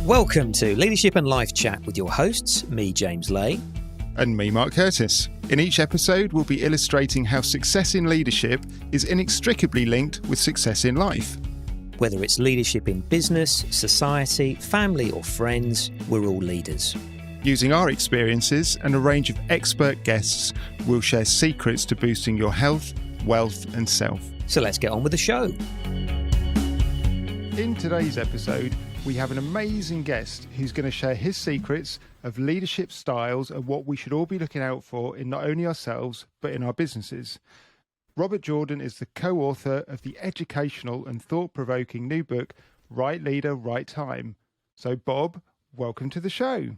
Welcome to Leadership and Life Chat with your hosts, me, James Lay. And me, Mark Curtis. In each episode, we'll be illustrating how success in leadership is inextricably linked with success in life. Whether it's leadership in business, society, family or friends, we're all leaders. Using our experiences and a range of expert guests, we'll share secrets to boosting your health, wealth and self. So let's get on with the show. In today's episode, we have an amazing guest who's going to share his secrets of leadership styles and what we should all be looking out for in not only ourselves, but in our businesses. Robert Jordan is the co-author of the educational and thought-provoking new book, Right Leader, Right Time. So Bob, welcome to the show.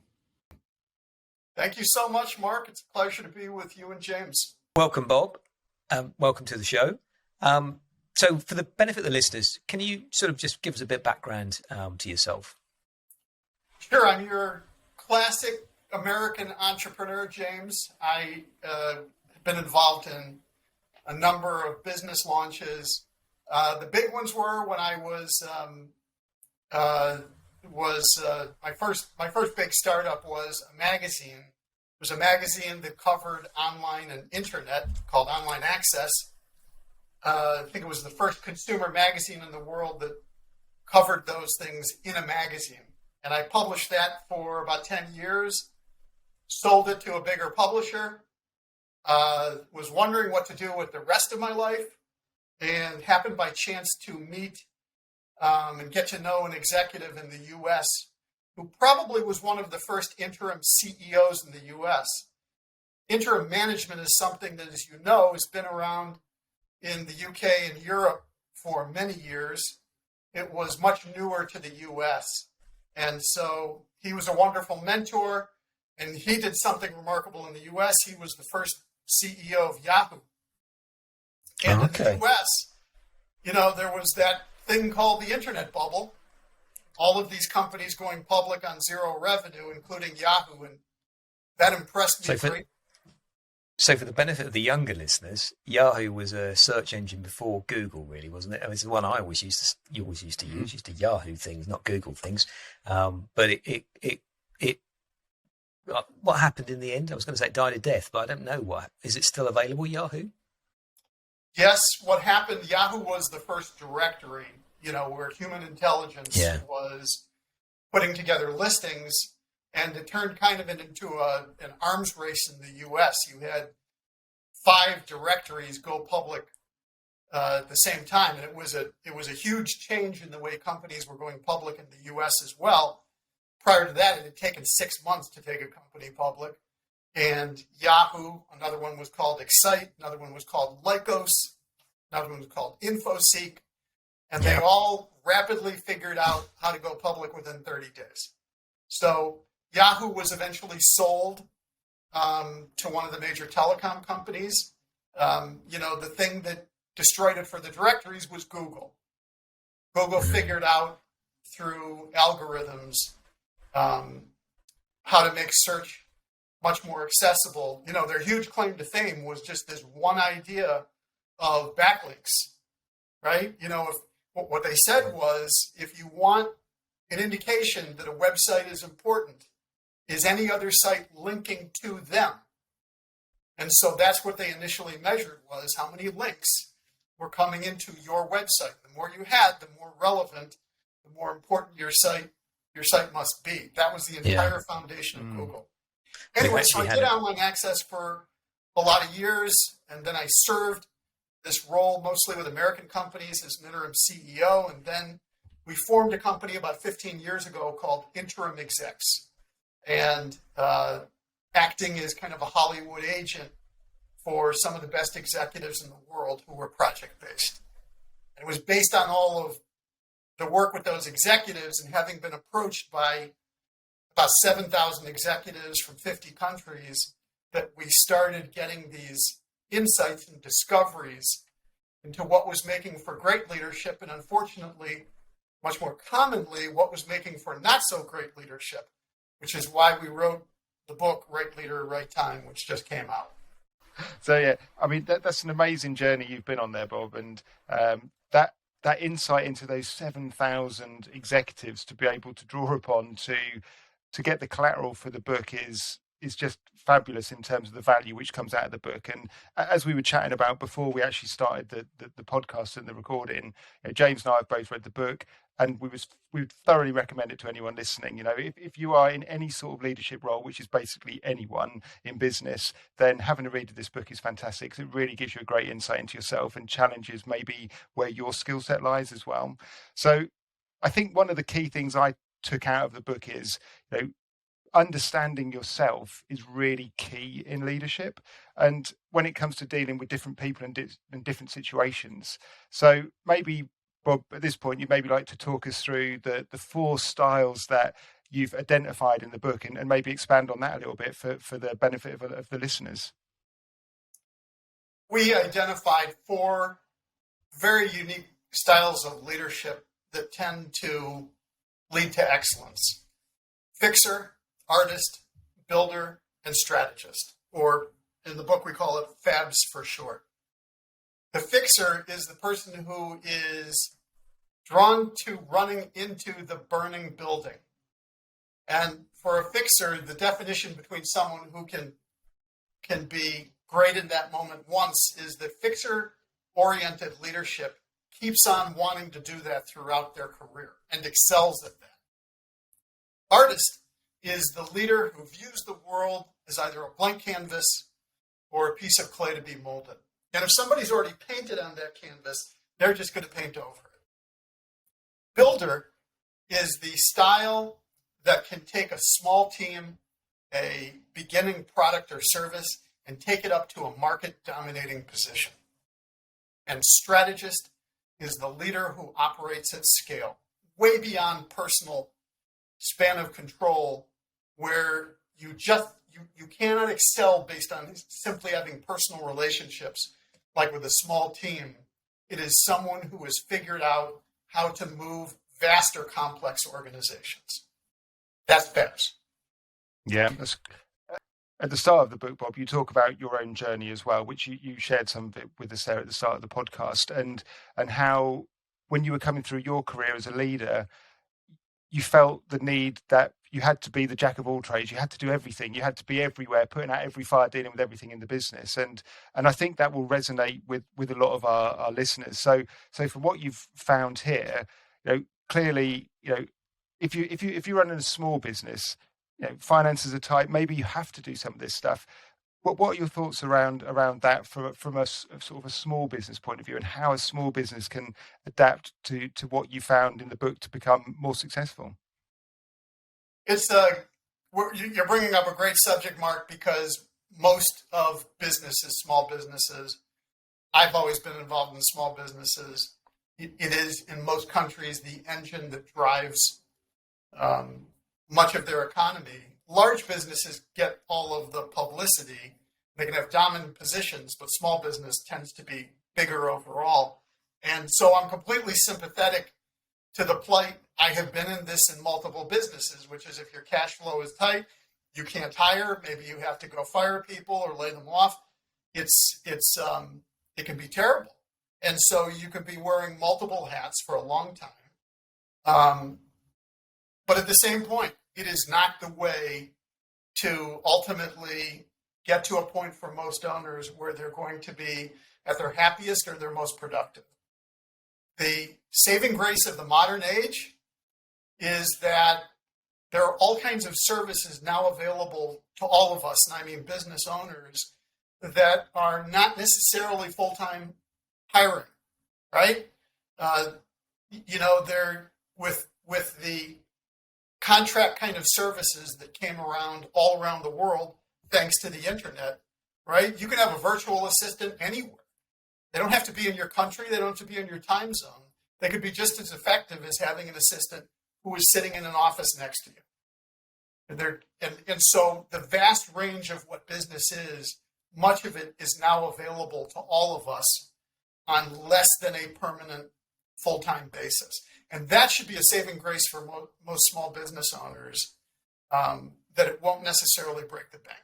Thank you so much, Mark. It's a pleasure to be with you and James. Welcome, Bob. Welcome to the show. So for the benefit of the listeners, can you sort of just give us a bit of background to yourself? Sure. I'm your classic American entrepreneur, James. I have been involved in a number of business launches. The big ones were when I my first big startup was a magazine. It was a magazine that covered online and internet called InterimExecs. I think it was the first consumer magazine in the world that covered those things in a magazine. And I published that for about 10 years, sold it to a bigger publisher, was wondering what to do with the rest of my life, and happened by chance to meet and get to know an executive in the U.S. who probably was one of the first interim CEOs in the U.S. Interim management is something that, as you know, has been around in the UK and Europe for many years. It was much newer to the US. And so he was a wonderful mentor, and he did something remarkable in the US. He was the first CEO of Yahoo. And in the US, there was that thing called the internet bubble. All of these companies going public on zero revenue, including Yahoo. And that impressed me greatly. So for the benefit of the younger listeners, Yahoo was a search engine before Google, really, wasn't it? I mean, it's the one I always used to use Yahoo things, not Google things. But what happened in the end? I was going to say it died a death, but I don't know what. Is it still available, Yahoo? Yes, what happened, Yahoo was the first directory, where human intelligence was putting together listings. And it turned kind of into an arms race in the U.S. You had 5 directories go public at the same time, and it was a huge change in the way companies were going public in the U.S. as well. Prior to that, it had taken 6 months to take a company public. And Yahoo, another one was called Excite, another one was called Lycos, another one was called InfoSeek, and they all rapidly figured out how to go public within 30 days. So Yahoo was eventually sold to one of the major telecom companies. The thing that destroyed it for the directories was Google. Google figured out through algorithms how to make search much more accessible. Their huge claim to fame was just this one idea of backlinks, right? What they said was, if you want an indication that a website is important, is any other site linking to them? And so that's what they initially measured, was how many links were coming into your website. The more you had, the more relevant, the more important your site must be. That was the entire foundation of Google. Anyway, so I did InterimExecs for a lot of years, and then I served this role mostly with American companies as an interim CEO, and then we formed a company about 15 years ago called InterimExecs. And acting as kind of a Hollywood agent for some of the best executives in the world who were project-based. And it was based on all of the work with those executives and having been approached by about 7,000 executives from 50 countries that we started getting these insights and discoveries into what was making for great leadership, and unfortunately, much more commonly, what was making for not so great leadership, which is why we wrote the book, Right Leader, Right Time, which just came out. So, yeah, I mean, that's an amazing journey you've been on there, Bob. And that that insight into those 7,000 executives to be able to draw upon to get the collateral for the book is just fabulous in terms of the value which comes out of the book. And as we were chatting about before we actually started the podcast and the recording, James and I have both read the book, and we would thoroughly recommend it to anyone listening. If you are in any sort of leadership role, which is basically anyone in business, then having a read of this book is fantastic, because it really gives you a great insight into yourself and challenges maybe where your skill set lies as well. So I think one of the key things I took out of the book is, understanding yourself is really key in leadership, and when it comes to dealing with different people in different situations. So maybe, Bob, at this point, you'd maybe like to talk us through the 4 styles that you've identified in the book, and maybe expand on that a little bit for the benefit of the listeners. We identified 4 very unique styles of leadership that tend to lead to excellence: fixer, artist, builder, and strategist, or in the book we call it Fabs for short. The fixer is the person who is drawn to running into the burning building. And for a fixer, the definition between someone who can be great in that moment once is that fixer-oriented leadership keeps on wanting to do that throughout their career and excels at that. Artist is the leader who views the world as either a blank canvas or a piece of clay to be molded. And if somebody's already painted on that canvas, they're just going to paint over it. Builder is the style that can take a small team, a beginning product or service, and take it up to a market-dominating position. And strategist is the leader who operates at scale, way beyond personal span of control, where you cannot excel based on simply having personal relationships, like with a small team. It is someone who has figured out how to move vast or complex organizations. That's Fabs. Yeah. At the start of the book, Bob, you talk about your own journey as well, which you shared some of it with us there at the start of the podcast, and how when you were coming through your career as a leader, you felt the need that you had to be the jack of all trades. You had to do everything. You had to be everywhere, putting out every fire, dealing with everything in the business. And I think that will resonate with a lot of our listeners. So from what you've found here, clearly, if you're running a small business, finances are tight. Maybe you have to do some of this stuff. What are your thoughts around that from a sort of a small business point of view, and how a small business can adapt to what you found in the book to become more successful? You're bringing up a great subject, Mark, because most of businesses, small businesses, I've always been involved in small businesses. It is, in most countries, the engine that drives much of their economy. Large businesses get all of the publicity. They can have dominant positions, but small business tends to be bigger overall. And so I'm completely sympathetic to the plight. I have been in this in multiple businesses, which is if your cash flow is tight, you can't hire, maybe you have to go fire people or lay them off. It can be terrible. And so you could be wearing multiple hats for a long time. But at the same point, it is not the way to ultimately get to a point for most owners where they're going to be at their happiest or their most productive. The saving grace of the modern age is that there are all kinds of services now available to all of us, and I mean business owners, that are not necessarily full-time hiring, right? They're with the contract kind of services that came around all around the world thanks to the internet, right? You can have a virtual assistant anywhere. They don't have to be in your country. They don't have to be in your time zone. They could be just as effective as having an assistant who is sitting in an office next to you. And so the vast range of what business is, much of it is now available to all of us on less than a permanent full-time basis. And that should be a saving grace for most small business owners, that it won't necessarily break the bank,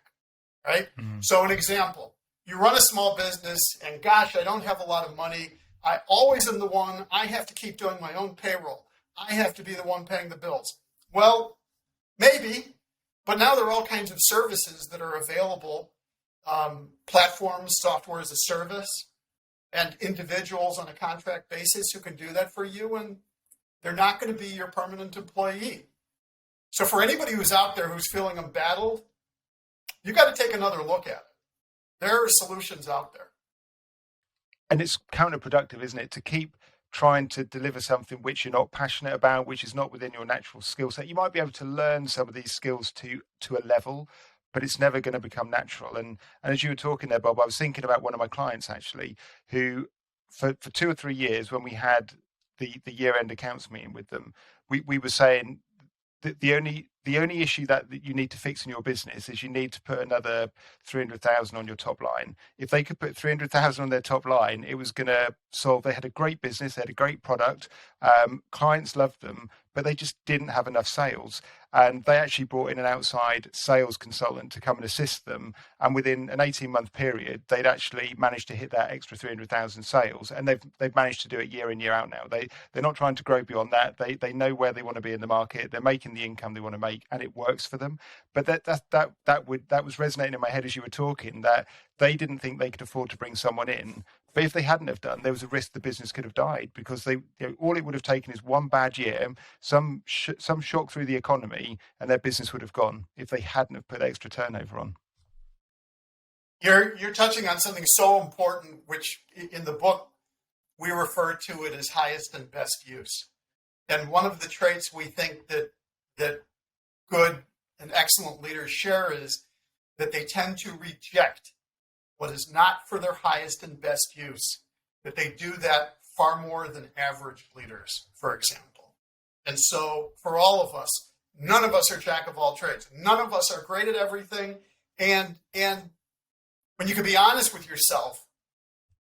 right? Mm-hmm. So an example, you run a small business and gosh, I don't have a lot of money. I always am the one, I have to keep doing my own payroll. I have to be the one paying the bills. Well, maybe, but now there are all kinds of services that are available, platforms, software as a service, and individuals on a contract basis who can do that for you, and they're not going to be your permanent employee. So for anybody who's out there who's feeling embattled, you got to take another look at it. There are solutions out there. And it's counterproductive, isn't it, to keep trying to deliver something which you're not passionate about, which is not within your natural skill set. You might be able to learn some of these skills to a level, but it's never going to become natural. And as you were talking there, Bob, I was thinking about one of my clients actually, who for 2 or 3 years, when we had the year-end accounts meeting with them, we were saying that the only issue that you need to fix in your business is you need to put another 300,000 on your top line. If they could put 300,000 on their top line, it was going to solve. They had a great business, they had a great product, clients loved them, but they just didn't have enough sales. And they actually brought in an outside sales consultant to come and assist them. And within an 18-month period, they'd actually managed to hit that extra 300,000 sales. And they've managed to do it year in, year out now. They're not trying to grow beyond that. They know where they want to be in the market. They're making the income they want to make, and it works for them. But that was resonating in my head as you were talking, that they didn't think they could afford to bring someone in. But if they hadn't have done, there was a risk the business could have died, because all it would have taken is one bad year, some shock through the economy, and their business would have gone if they hadn't have put extra turnover on. You're touching on something so important, which in the book we refer to it as highest and best use. And one of the traits we think that good and excellent leaders share is that they tend to reject what is not for their highest and best use, that they do that far more than average leaders, for example. And so for all of us, none of us are jack of all trades. None of us are great at everything. And when you can be honest with yourself,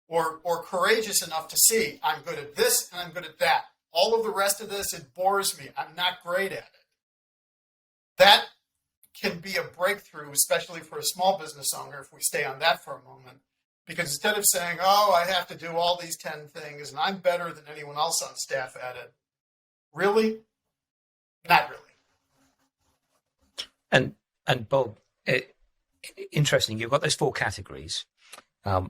or courageous enough to see, I'm good at this and I'm good at that. All of the rest of this, it bores me. I'm not great at it. That can be a breakthrough, especially for a small business owner, if we stay on that for a moment. Because instead of saying, oh, I have to do all these 10 things and I'm better than anyone else on staff at it, really? Not really. And Bob, interesting, you've got those 4 categories: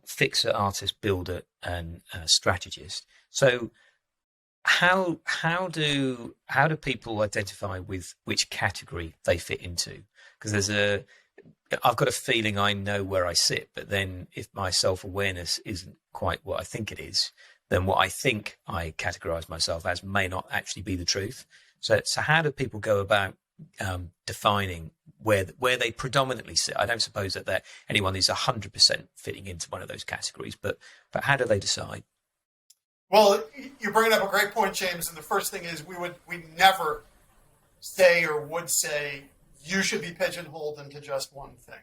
fixer, artist, builder, and strategist. So how do people identify with which category they fit into? Because I've got a feeling I know where I sit, but then if my self-awareness isn't quite what I think it is, then what I think I categorize myself as may not actually be the truth. So how do people go about defining where they predominantly sit? I don't suppose that anyone is 100% fitting into one of those categories, but how do they decide? Well, you're bringing up a great point, James. And the first thing is we never say or would say you should be pigeonholed into just one thing.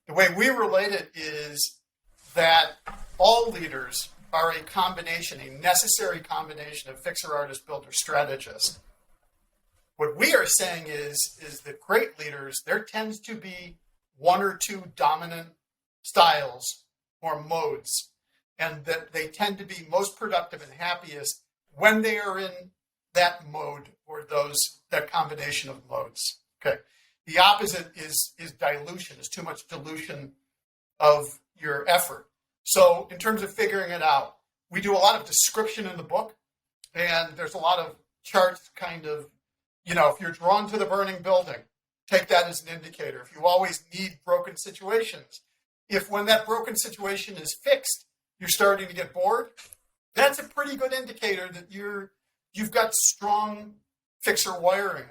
The way we relate it is that all leaders are a necessary combination of fixer, artist, builder, strategist. What we are saying is that great leaders, there tends to be 1 or 2 dominant styles or modes, and that they tend to be most productive and happiest when they are in that mode or that combination of modes. Okay. The opposite is dilution, is too much dilution of your effort. So in terms of figuring it out, we do a lot of description in the book, and there's a lot of charts kind of, if you're drawn to the burning building, take that as an indicator. If you always need broken situations, if when that broken situation is fixed, you're starting to get bored, that's a pretty good indicator that you've got strong fixer wiring,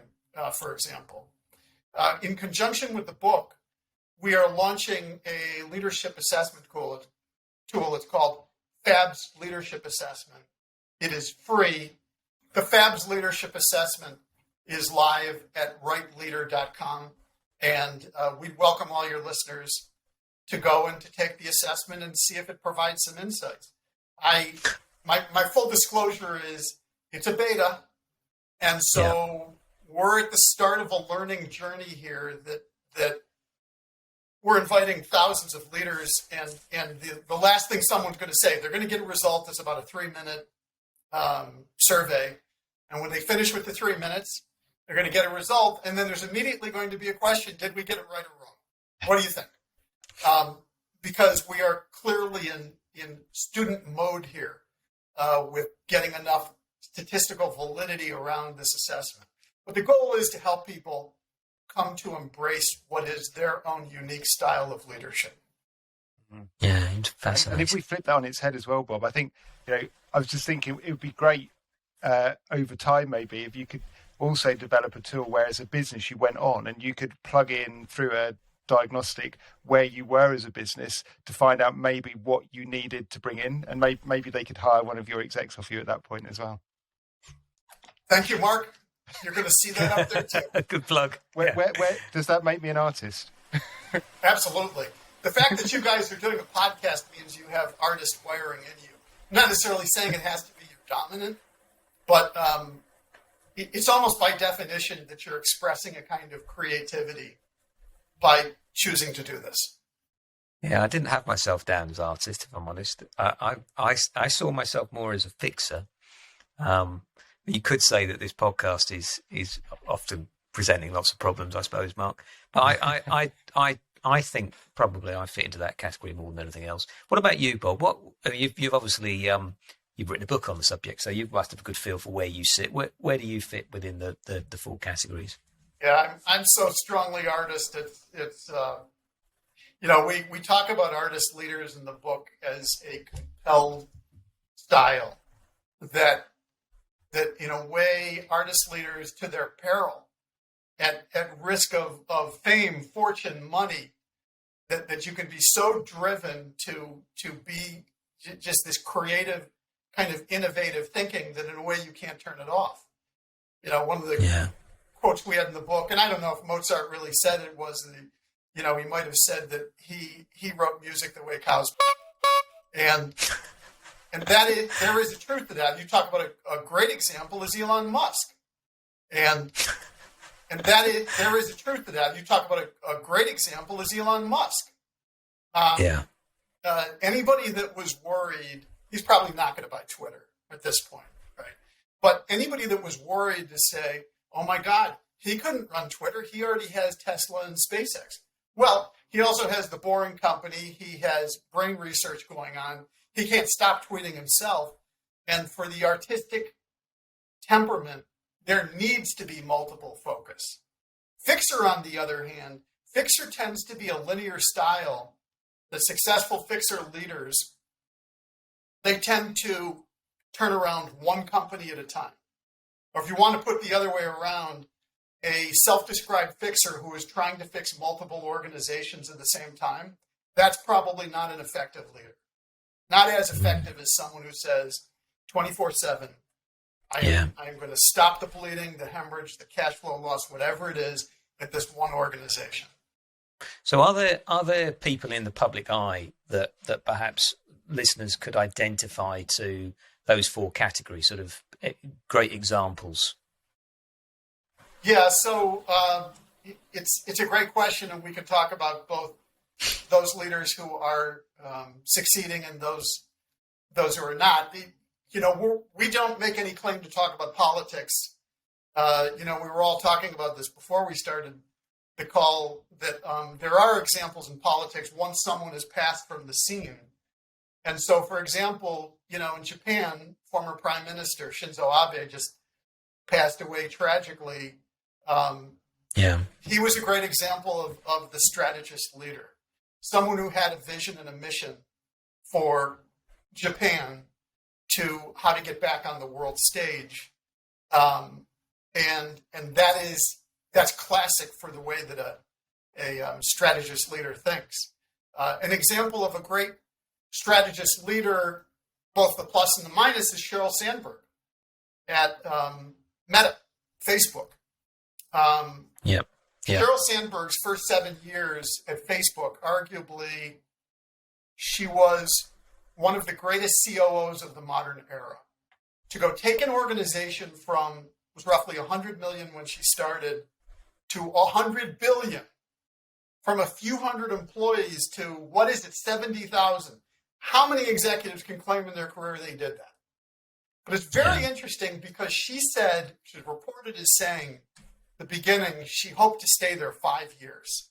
for example. In conjunction with the book, we are launching a leadership assessment tool. It's called Fabs Leadership Assessment. It is free. The Fabs Leadership Assessment is live at rightleader.com, and we'd welcome all your listeners to go and to take the assessment and see if it provides some insights. My full disclosure is it's a beta, and so we're at the start of a learning journey here that we're inviting thousands of leaders, and the last thing someone's going to say, they're going to get a result that's about a 3-minute survey. And when they finish with the 3 minutes, they're going to get a result. And then there's immediately going to be a question, did we get it right or wrong? What do you think? Because we are clearly in student mode here with getting enough statistical validity around this assessment. But the goal is to help people come to embrace what is their own unique style of leadership. Yeah, fascinating. And if we flip that on its head as well, Bob, I think, I was just thinking it would be great over time, maybe, if you could also develop a tool where as a business you went on and you could plug in through a diagnostic where you were as a business to find out maybe what you needed to bring in, and maybe they could hire one of your execs off you at that point as well. Thank you, Mark. You're going to see that up there too. Good plug. Where does that make me an artist? Absolutely. The fact that you guys are doing a podcast means you have artist wiring in you. I'm not necessarily saying it has to be your dominant, but it's almost by definition that you're expressing a kind of creativity by choosing to do this. Yeah, I didn't have myself down as artist, if I'm honest. I saw myself more as a fixer. You could say that this podcast is often presenting lots of problems, I suppose, Mark. But I think probably I fit into that category more than anything else. What about you, Bob? You've obviously you've written a book on the subject, so you must have a good feel for where you sit. Where do you fit within the 4 categories? Yeah, I'm so strongly artist. It's we talk about artist leaders in the book as a compelled style that in a way artist leaders to their peril at risk of fame, fortune, money, that you can be so driven to be just this creative kind of innovative thinking that in a way you can't turn it off. One of the quotes we had in the book, and I don't know if Mozart really said it, was he might have said that he wrote music the way cows, and there is a truth to that. You talk about a great example is Elon Musk, and there is a truth to that. You talk about a great example is Elon Musk. Anybody that was worried, he's probably not going to buy Twitter at this point, right? But anybody that was worried to say, oh my God, he couldn't run Twitter. He already has Tesla and SpaceX. Well, he also has the Boring Company. He has brain research going on. He can't stop tweeting himself. And for the artistic temperament, there needs to be multiple focus. Fixer, on the other hand, fixer tends to be a linear style. The successful fixer leaders, they tend to turn around one company at a time. Or if you want to put the other way around, a self-described fixer who is trying to fix multiple organizations at the same time, that's probably not an effective leader. Not as effective as someone who says 24/7, I am going to stop the bleeding, the hemorrhage, the cash flow loss, whatever it is, at this one organization. So are there people in the public eye that perhaps listeners could identify to those 4 categories, sort of great examples? Yeah, so it's a great question, and we can talk about both those leaders who are succeeding and those who are not. We don't make any claim to talk about politics. We were all talking about this before we started the call, that there are examples in politics once someone has passed from the scene. And so, for example, in Japan, former Prime Minister Shinzo Abe just passed away tragically. He was a great example of the strategist leader, someone who had a vision and a mission for Japan to how to get back on the world stage. And that's classic for the way that a strategist leader thinks. An example of a great strategist leader, both the plus and the minus, is Sheryl Sandberg at Meta, Facebook. Sheryl Sandberg's first 7 years at Facebook, arguably, she was one of the greatest COOs of the modern era. To go take an organization from, was roughly 100 million when she started, to 100 billion from a few hundred employees to, what is it, 70,000. How many executives can claim in their career they did that? But it's very interesting because she's reported as saying, at the beginning, she hoped to stay there 5 years.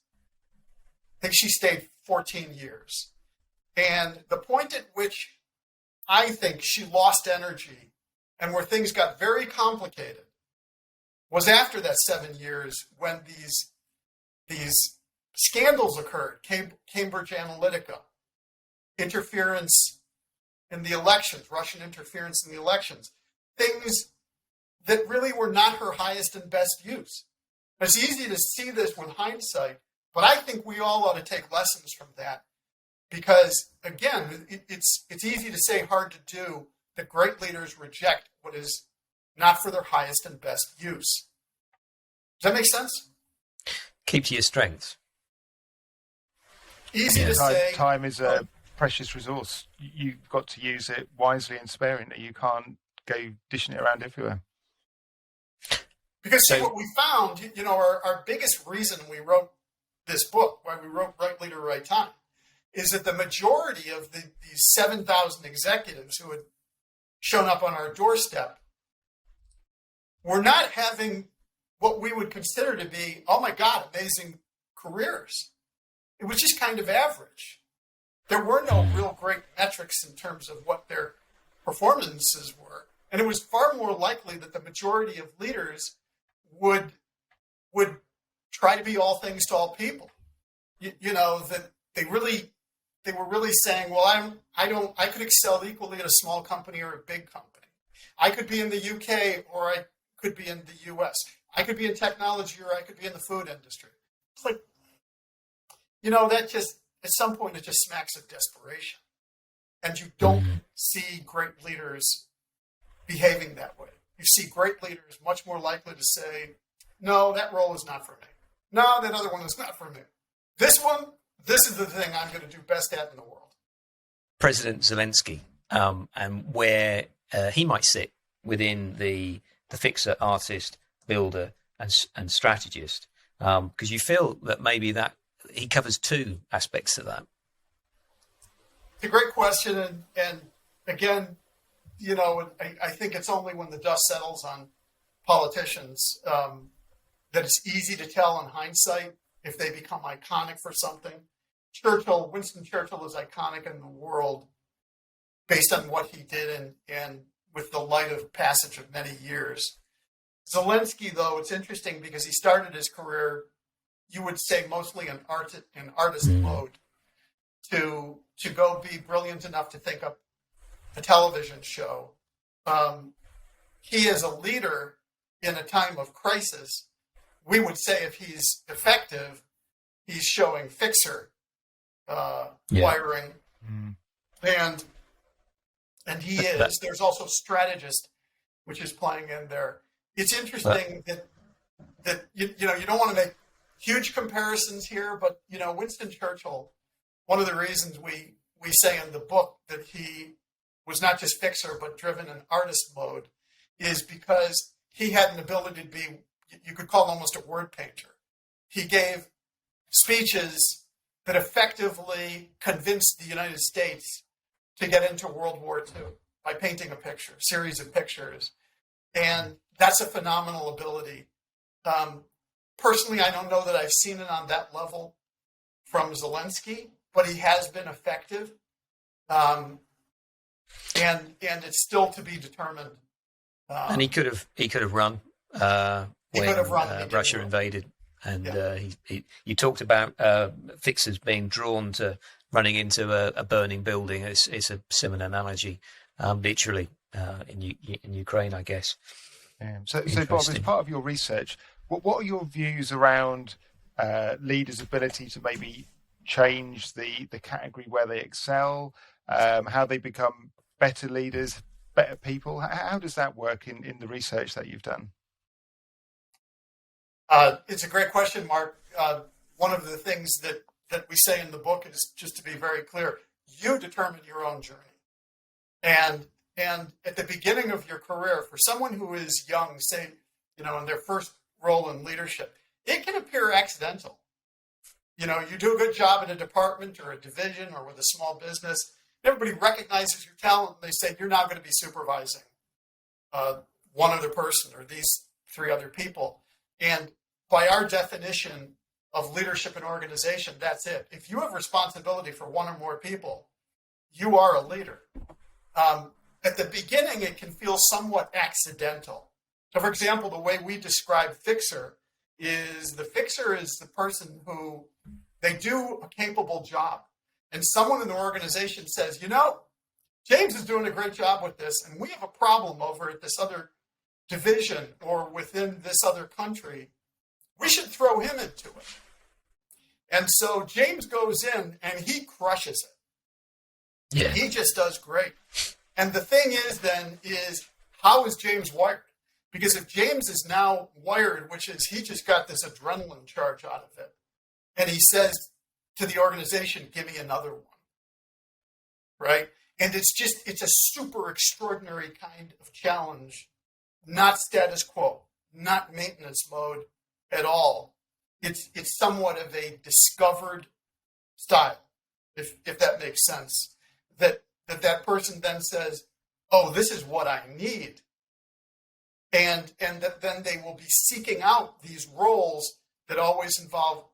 I think she stayed 14 years. And the point at which I think she lost energy and where things got very complicated was after that 7 years when these scandals occurred. Cambridge Analytica, interference in the elections, Russian interference in the elections, things that really were not her highest and best use. It's easy to see this with hindsight, but I think we all ought to take lessons from that because, again, it's easy to say, hard to do, that great leaders reject what is not for their highest and best use. Does that make sense? Keep to your strengths. Easy to say. Time is a precious resource. You've got to use it wisely and sparingly. You can't go dishing it around everywhere. Because see, what we found, our biggest reason we wrote this book, why we wrote Right Leader, Right Time, is that the majority of these 7,000 executives who had shown up on our doorstep were not having what we would consider to be, oh my God, amazing careers. It was just kind of average. There were no real great metrics in terms of what their performances were. And it was far more likely that the majority of leaders would try to be all things to all people. That they were really saying, well, I could excel equally at a small company or a big company. I could be in the UK or I could be in the US. I could be in technology or I could be in the food industry. It's like, that just, at some point, it just smacks of desperation. And you don't see great leaders behaving that way. You see great leaders much more likely to say, no, that role is not for me. No, that other one is not for me. This is the thing I'm going to do best at in the world. President Zelensky, and where he might sit within the fixer, artist, builder, and strategist, because you feel that maybe that he covers two aspects of that. It's a great question, and again, I think it's only when the dust settles on politicians that it's easy to tell in hindsight if they become iconic for something. Winston Churchill is iconic in the world based on what he did and with the light of passage of many years. Zelensky, though, it's interesting because he started his career, you would say, mostly in artist mode, to go be brilliant enough to think up a television show. He is a leader in a time of crisis. We would say if he's effective, he's showing fixer wiring. And he is. There's also strategist, which is playing in there. It's interesting that you don't want to make huge comparisons here, but Winston Churchill, one of the reasons we say in the book that he was not just fixer but driven in artist mode is because he had an ability to be, you could call him almost a word painter. He gave speeches that effectively convinced the United States to get into World War II by painting a picture, series of pictures. And that's a phenomenal ability. Personally, I don't know that I've seen it on that level from Zelensky, but he has been effective. And it's still to be determined. And he could have run when Russia invaded. And you talked about fixers being drawn to running into a burning building. It's a similar analogy, literally in Ukraine, I guess. So Bob, as part of your research, what are your views around leaders' ability to maybe change the category where they excel, how they become better leaders, better people? How does that work in the research that you've done? It's a great question, Mark. One of the things that we say in the book is just to be very clear, you determine your own journey. And at the beginning of your career, for someone who is young, say, in their first role in leadership, it can appear accidental. You do a good job in a department or a division or with a small business. Everybody recognizes your talent, and they say, you're now going to be supervising one other person or these 3 other people. And by our definition of leadership and organization, that's it. If you have responsibility for 1 or more people, you are a leader. At the beginning, it can feel somewhat accidental. So, for example, the way we describe fixer is the person who they do a capable job. And someone in the organization says, James is doing a great job with this, and we have a problem over at this other division or within this other country. We should throw him into it. And so James goes in and he crushes it. Yeah. He just does great. And the thing is how is James wired? Because if James is now wired, which is he just got this adrenaline charge out of it, and he says to the organization, give me another one, right? And it's a super extraordinary kind of challenge, not status quo, not maintenance mode at all. It's somewhat of a discovered style, if that makes sense. That person then says, oh, this is what I need. And that then they will be seeking out these roles that always involve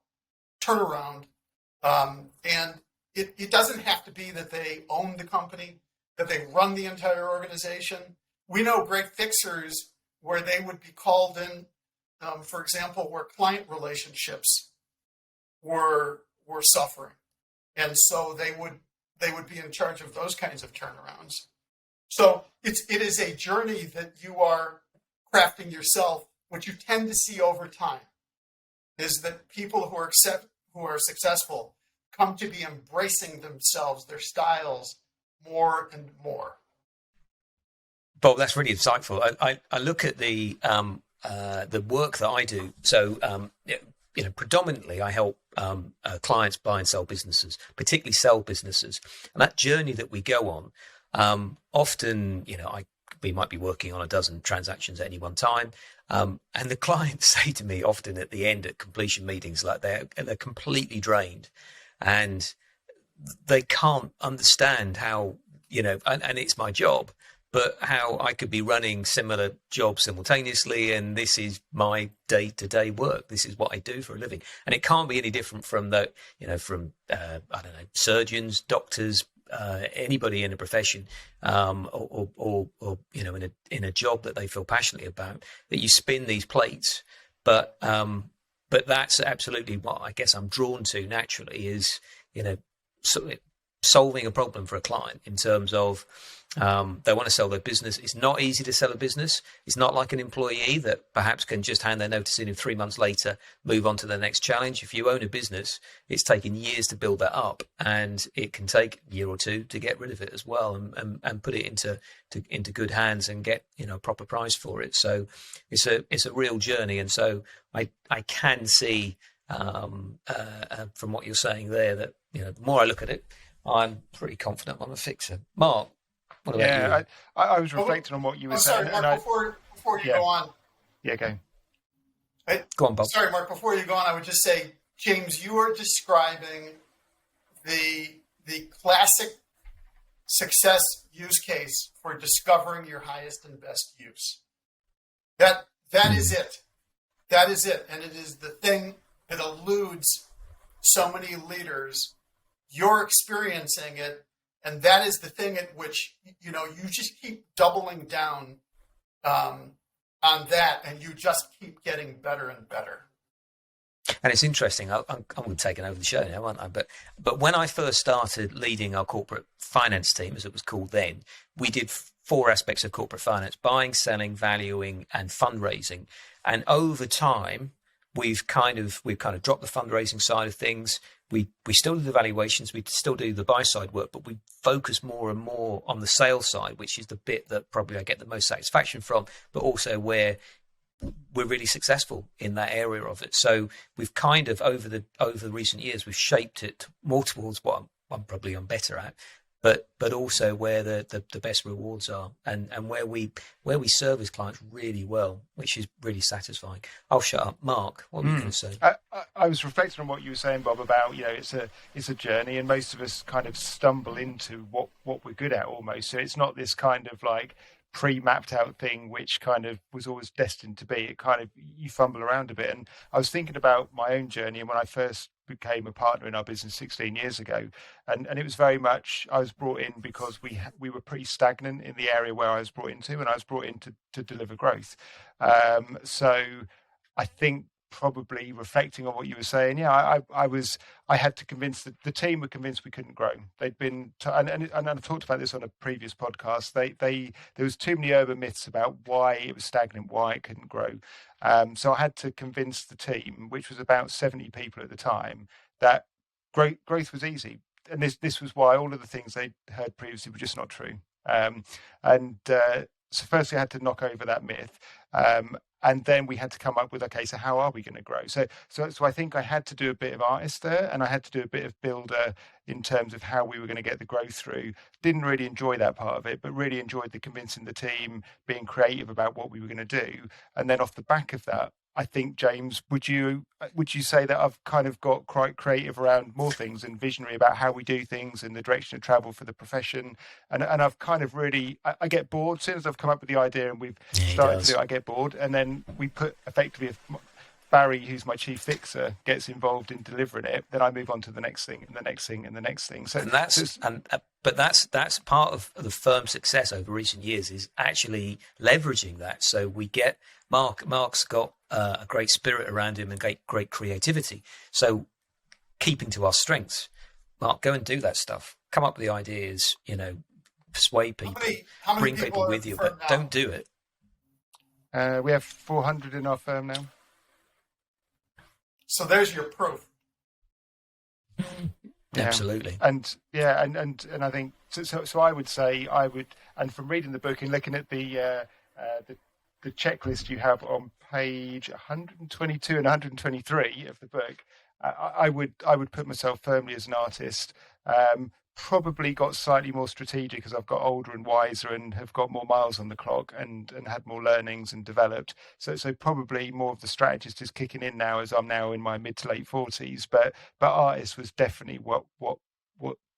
turnaround. And it doesn't have to be that they own the company, that they run the entire organization. We know great fixers where they would be called in, for example, where client relationships were suffering. And so they would be in charge of those kinds of turnarounds. So it is a journey that you are crafting yourself. What you tend to see over time is that people who are successful come to be embracing themselves, their styles, more and more. Bob, that's really insightful. I look at the work that I do. So, predominantly I help clients buy and sell businesses, particularly sell businesses. And that journey that we go on, often, we might be working on a dozen transactions at any one time. And the clients say to me often at the end at completion meetings, like they're completely drained and they can't understand how, and it's my job, but how I could be running similar jobs simultaneously. And this is my day-to-day work. This is what I do for a living. And it can't be any different from surgeons, doctors, anybody in a profession, or in a job that they feel passionately about, that you spin these plates. But that's absolutely what I guess I'm drawn to naturally is, solving a problem for a client in terms of they want to sell their business. It's not easy to sell a business. It's not like an employee that perhaps can just hand their notice in and 3 months later move on to the next challenge. If you own a business, it's taken years to build that up, and it can take a year or 2 to get rid of it as well and put it into good hands and get a proper price for it. So it's a real journey, and so I can see from what you're saying there that the more I look at it, I'm pretty confident I'm a fixer. Mark, what about you? I was reflecting on what you were saying. Sorry, Mark, before you go on. Yeah, go. Go on, Bob. Sorry, Mark, before you go on, I would just say, James, you are describing the classic success use case for discovering your highest and best use. That is it. That is it. And it is the thing that eludes so many leaders. You're experiencing it, and that is the thing at which you just keep doubling down on that, and you just keep getting better and better. And it's interesting. I'm taking over the show now, aren't I? But when I first started leading our corporate finance team, as it was called then, we did 4 aspects of corporate finance: buying, selling, valuing, and fundraising. And over time, we've kind of dropped the fundraising side of things. We still do the valuations, we still do the buy side work, but we focus more and more on the sales side, which is the bit that probably I get the most satisfaction from, but also where we're really successful in that area of it. So we've kind of over the recent years, we've shaped it more towards what I'm better at. but also where the best rewards are, and where we service clients really well, which is really satisfying. I'll shut up. Mark, what were you going to say? I was reflecting on what you were saying, Bob, about it's a journey, and most of us kind of stumble into what we're good at almost. So it's not this kind of like pre-mapped out thing which kind of was always destined to be. It kind of, you fumble around a bit. And I was thinking about my own journey, and when I first became a partner in our business 16 years ago, and it was very much, I was brought in because we were pretty stagnant in the area where I was brought into, and I was brought in to deliver growth. So I think, probably reflecting on what you were saying, I had to convince the team were convinced we couldn't grow. They'd been and I've talked about this on a previous podcast. There was too many urban myths about why it was stagnant, why it couldn't grow. So I had to convince the team, which was about 70 people at the time, that growth was easy. And this was why all of the things they'd heard previously were just not true. So firstly, I had to knock over that myth. And then we had to come up with, okay, so how are we going to grow? So I think I had to do a bit of artist there, and I had to do a bit of builder in terms of how we were going to get the growth through. Didn't really enjoy that part of it, but really enjoyed the convincing the team, being creative about what we were going to do. And then off the back of that, I think, James, would you say that I've kind of got quite creative around more things and visionary about how we do things and the direction of travel for the profession? And I've kind of really, I get bored as soon as I've come up with the idea and we've started to do it, I get bored. And then we put effectively, if Barry, who's my chief fixer, gets involved in delivering it, then I move on to the next thing and the next thing and the next thing. So that's part of the firm's success over recent years, is actually leveraging that. So we get Mark's got a great spirit around him and great creativity. So keeping to our strengths, Mark, go and do that stuff. Come up with the ideas, persuade people, how many bring people with you, but don't do it. We have 400 in our firm now. So there's your proof. Yeah. Absolutely. And I think so I would say and from reading the book and looking at the checklist you have on page 122 and 123 of the book, I would put myself firmly as an artist. Probably got slightly more strategic as I've got older and wiser and have got more miles on the clock and had more learnings and developed. So probably more of the strategist is kicking in now as I'm now in my mid to late 40s. But artist was definitely what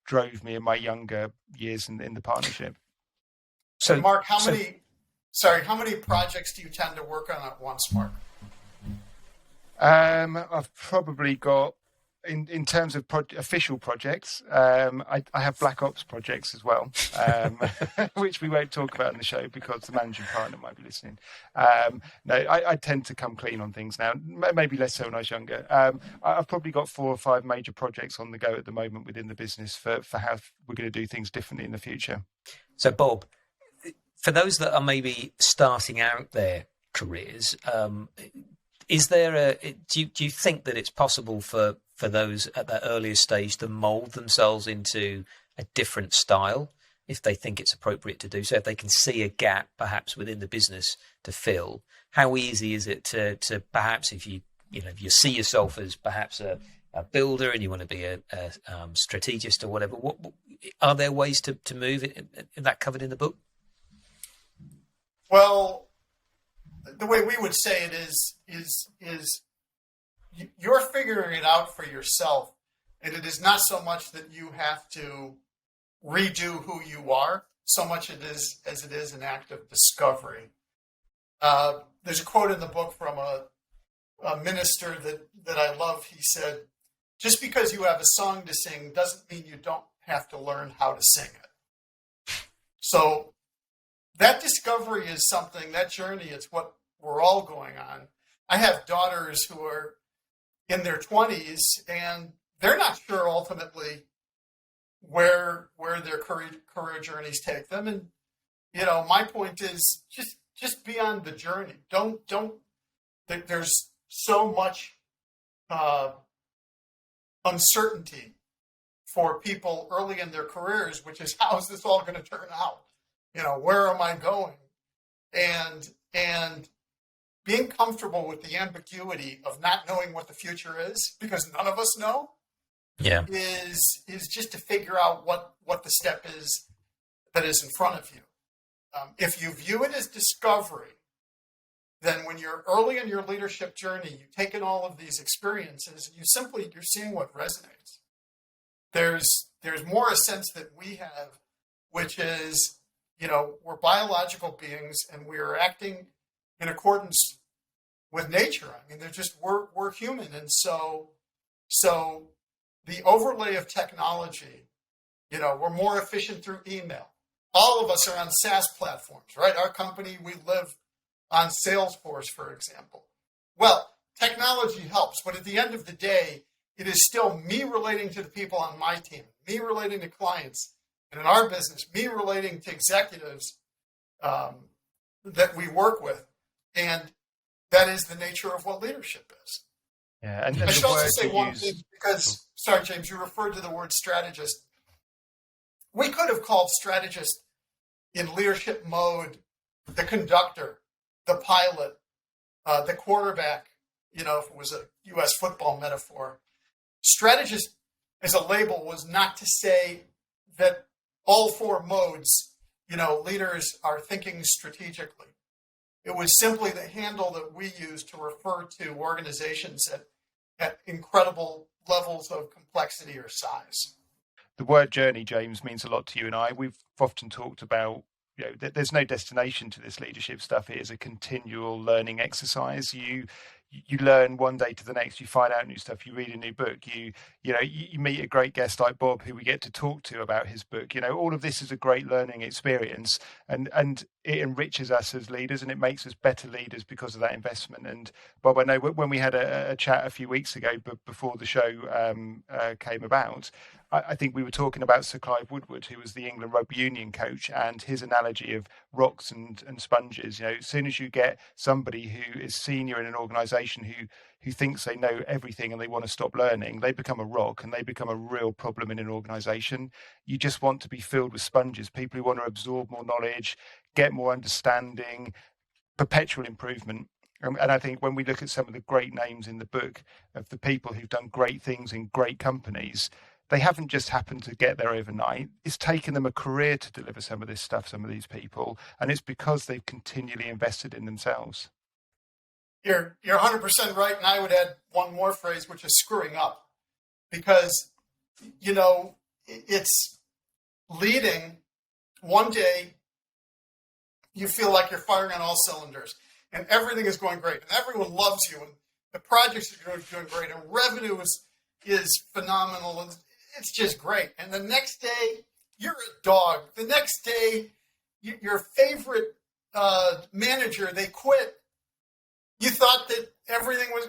drove me in my younger years in the partnership. So Mark, how many projects do you tend to work on at once, Mark? I've probably got, in terms of official projects, I have Black Ops projects as well, which we won't talk about in the show because the managing partner might be listening. No, I tend to come clean on things now, maybe less so when I was younger. I've probably got 4 or 5 major projects on the go at the moment within the business for how we're going to do things differently in the future. So, Bob, for those that are maybe starting out their careers, is there do you think that it's possible for those at that earlier stage to mould themselves into a different style if they think it's appropriate to do so, if they can see a gap perhaps within the business to fill? How easy is it to perhaps, if you see yourself as perhaps a builder and you want to be a strategist or whatever, what are there ways to move it? Is that covered in the book? Well, the way we would say it is you're figuring it out for yourself, and it is not so much that you have to redo who you are, so much as it is an act of discovery. There's a quote in the book from a minister that I love. He said, "Just because you have a song to sing doesn't mean you don't have to learn how to sing it." So that discovery is something, that journey, it's what we're all going on. I have daughters who are in their 20s, and they're not sure ultimately where their career journeys take them. And, my point is just be on the journey. Don't, there's so much uncertainty for people early in their careers, which is, how is this all going to turn out? Where am I going? And being comfortable with the ambiguity of not knowing what the future is, because none of us know, Yeah. is just to figure out what the step is that is in front of you. If you view it as discovery, then when you're early in your leadership journey, you take in all of these experiences, and you're seeing what resonates. There's more a sense that we have, which is, we're biological beings and we're acting in accordance with nature. I mean, we're human. And so the overlay of technology, we're more efficient through email. All of us are on SaaS platforms, right? Our company, we live on Salesforce, for example. Well, technology helps, but at the end of the day, it is still me relating to the people on my team, me relating to clients, and in our business, me relating to executives that we work with. And that is the nature of what leadership is. Yeah, and I should also say one use... thing, because, sorry, James, you referred to the word strategist. We could have called strategist in leadership mode the conductor, the pilot, the quarterback, if it was a U.S. football metaphor. Strategist as a label was not to say that all four modes, leaders are thinking strategically. It was simply the handle that we use to refer to organizations at incredible levels of complexity or size. The word journey, James, means a lot to you and I. We've often talked about, there's no destination to this leadership stuff. It is a continual learning exercise. You learn one day to the next. You find out new stuff. You read a new book. You meet a great guest like Bob, who we get to talk to about his book. All of this is a great learning experience, and it enriches us as leaders, and it makes us better leaders because of that investment. And Bob, I know when we had a chat a few weeks ago, but before the show came about, I think we were talking about Sir Clive Woodward, who was the England rugby union coach, and his analogy of rocks and sponges. As soon as you get somebody who is senior in an organisation who thinks they know everything and they want to stop learning, they become a rock and they become a real problem in an organisation. You just want to be filled with sponges, people who want to absorb more knowledge, get more understanding, perpetual improvement. And I think when we look at some of the great names in the book of the people who've done great things in great companies, they haven't just happened to get there overnight. It's taken them a career to deliver some of this stuff, some of these people, and it's because they've continually invested in themselves. You're 100% right, and I would add one more phrase, which is screwing up, because it's leading. One day you feel like you're firing on all cylinders, and everything is going great, and everyone loves you, and the projects are doing great, and revenue is phenomenal, and it's just great. And the next day, you're a dog. The next day, your favorite manager, they quit. You thought that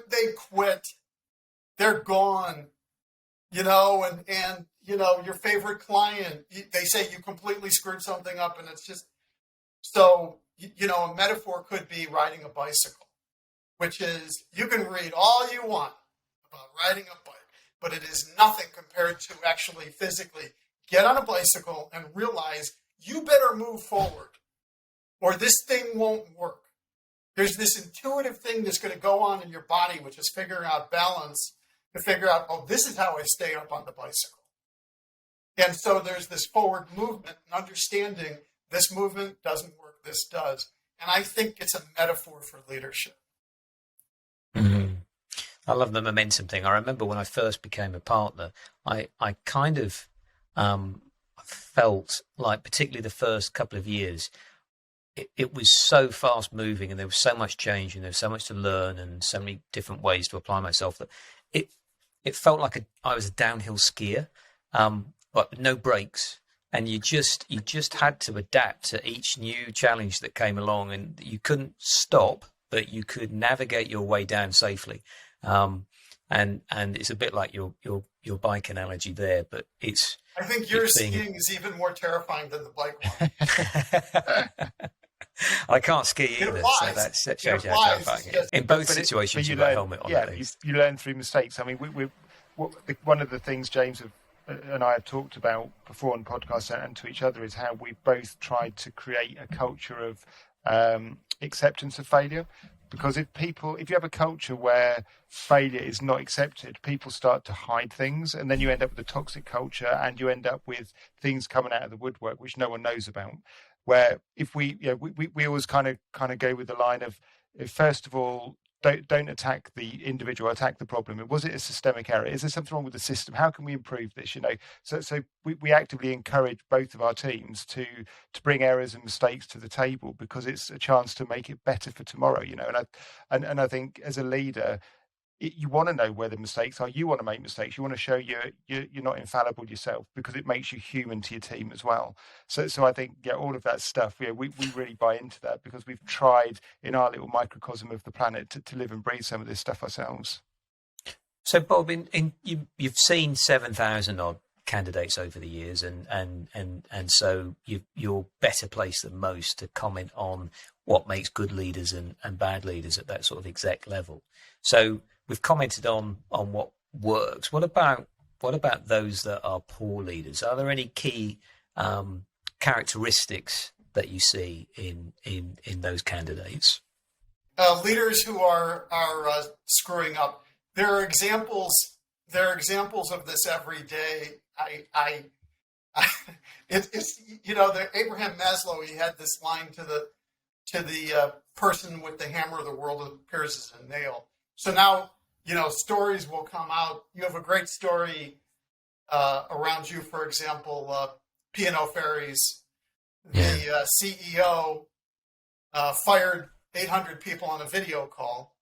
they quit. They're gone. And your favorite client, they say you completely screwed something up, and it's just, so, a metaphor could be riding a bicycle, which is, you can read all you want about riding a bike, but it is nothing compared to actually physically get on a bicycle and realize you better move forward or this thing won't work. There's this intuitive thing that's going to go on in your body, which is figuring out balance, to figure out, this is how I stay up on the bicycle. And so there's this forward movement and understanding this movement doesn't work, this does. And I think it's a metaphor for leadership. Mm-hmm. I love the momentum thing. I remember when I first became a partner, I kind of felt like, particularly the first couple of years, it was so fast moving and there was so much change and there was so much to learn and so many different ways to apply myself that it felt like I was a downhill skier, but no brakes. And you just had to adapt to each new challenge that came along, and you couldn't stop, but you could navigate your way down safely. And it's a bit like your bike analogy there, but it's. I think your skiing is even more terrifying than the bike one. I can't ski either, so that shows you how terrifying it is. In both situations, you got a helmet on. Yeah, you learn through mistakes. I mean, one of the things James and I have talked about before on podcasts and to each other is how we both tried to create a culture of acceptance of failure. Because if you have a culture where failure is not accepted, people start to hide things, and then you end up with a toxic culture, and you end up with things coming out of the woodwork which no one knows about. Where if we always kind of go with the line of, first of all, don't attack the individual, attack the problem. Was it a systemic error? Is there something wrong with the system? How can we improve this? So we actively encourage both of our teams to bring errors and mistakes to the table, because it's a chance to make it better for tomorrow. And I think as a leader, you want to know where the mistakes are. You want to make mistakes. You want to show you're not infallible yourself, because it makes you human to your team as well. So I think, all of that stuff, we really buy into that, because we've tried in our little microcosm of the planet to live and breathe some of this stuff ourselves. So Bob, you've seen 7,000 odd candidates over the years, and so you're better placed than most to comment on what makes good leaders and bad leaders at that sort of exec level. So we've commented on what works. What about those that are poor leaders? Are there any key characteristics that you see in those candidates? Leaders who are screwing up. There are examples of this every day. It's the Abraham Maslow. He had this line to the person with the hammer of the world appears as a nail. So now, stories will come out. You have a great story around you, for example, P&O Ferries. The CEO fired 800 people on a video call,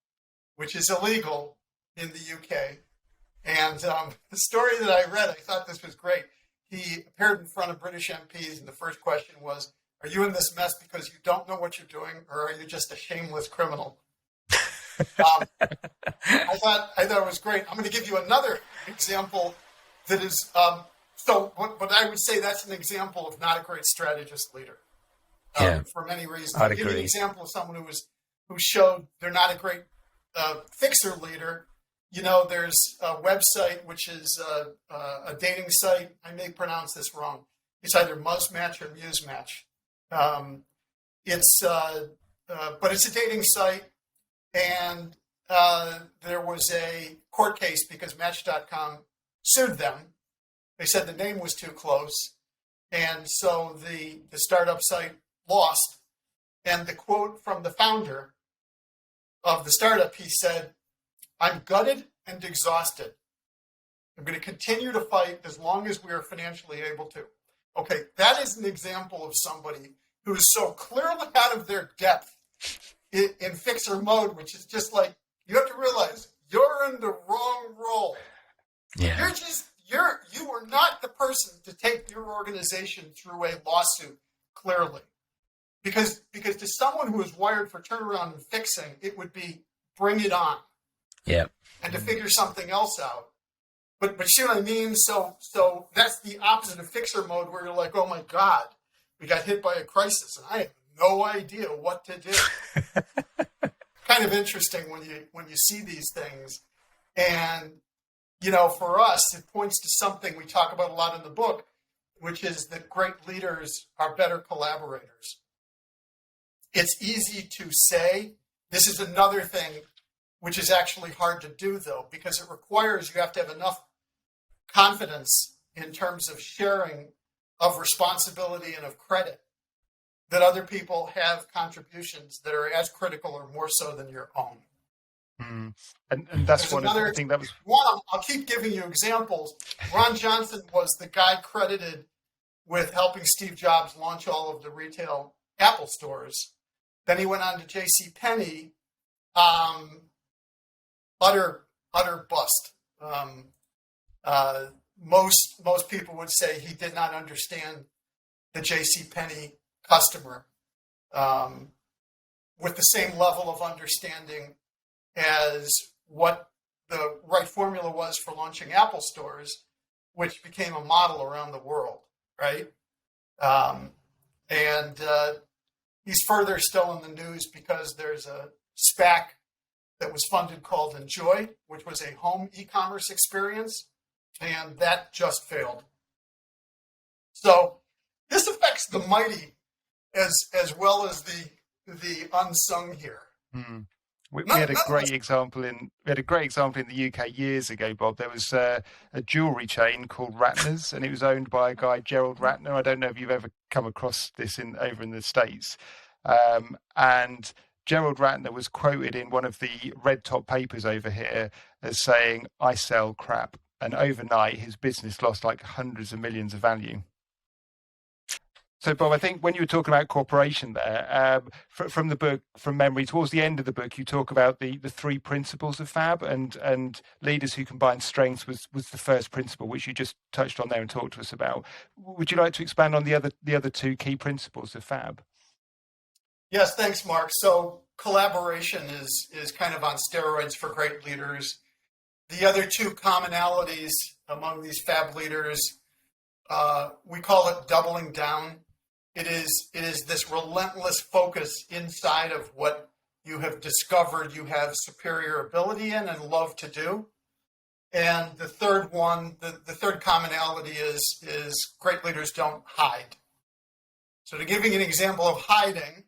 which is illegal in the UK. And the story that I read, I thought this was great. He appeared in front of British MPs, and the first question was, "Are you in this mess because you don't know what you're doing, or are you just a shameless criminal?" I thought it was great. I'm going to give you another example that is but I would say that's an example of not a great strategist leader for many reasons. I'd I'll give you an agree. example of someone who showed they're not a great fixer leader. There's a website which is a dating site. I may pronounce this wrong. It's either Muzzmatch or Musematch. But it's a dating site. And there was a court case because Match.com sued them. They said the name was too close. And so the startup site lost. And the quote from the founder of the startup, he said, "I'm gutted and exhausted. I'm going to continue to fight as long as we are financially able to." Okay, that is an example of somebody who is so clearly out of their depth in fixer mode, which is just like, you have to realize you're in the wrong role. Yeah. You are not the person to take your organization through a lawsuit, clearly. Because to someone who is wired for turnaround and fixing, it would be bring it on. Yeah. And to figure something else out. But see what I mean? So that's the opposite of fixer mode, where you're like, oh my God, we got hit by a crisis and I have no idea what to do. Kind of interesting when you see these things. And, for us, it points to something we talk about a lot in the book, which is that great leaders are better collaborators. It's easy to say. This is another thing which is actually hard to do, though, because it requires you have to have enough confidence in terms of sharing of responsibility and of credit that other people have contributions that are as critical or more so than your own. And that's one of the things that was... I'll keep giving you examples. Ron Johnson was the guy credited with helping Steve Jobs launch all of the retail Apple stores. Then he went on to J.C. Penney, utter bust. Most people would say he did not understand the J.C. Penney customer with the same level of understanding as what the right formula was for launching Apple stores, which became a model around the world, right? And he's further still in the news because there's a SPAC that was funded called Enjoy, which was a home e-commerce experience, and that just failed. So this affects the mighty as well as the unsung here. We had a great example in the UK years ago, Bob. There was a jewellery chain called Ratner's, and it was owned by a guy, Gerald Ratner. I don't know if you've ever come across this over in the States. And Gerald Ratner was quoted in one of the red top papers over here as saying, "I sell crap." And overnight, his business lost like hundreds of millions of value. So, Bob, I think when you were talking about cooperation there, from the book, from memory, towards the end of the book, you talk about the three principles of Fab, and leaders who combine strengths was the first principle, which you just touched on there and talked to us about. Would you like to expand on the other two key principles of Fab? Yes, thanks, Mark. So collaboration is kind of on steroids for great leaders. The other two commonalities among these Fab leaders, we call it doubling down. It is this relentless focus inside of what you have discovered you have superior ability in and love to do. And the third one, the third commonality is great leaders don't hide. So to give you an example of hiding,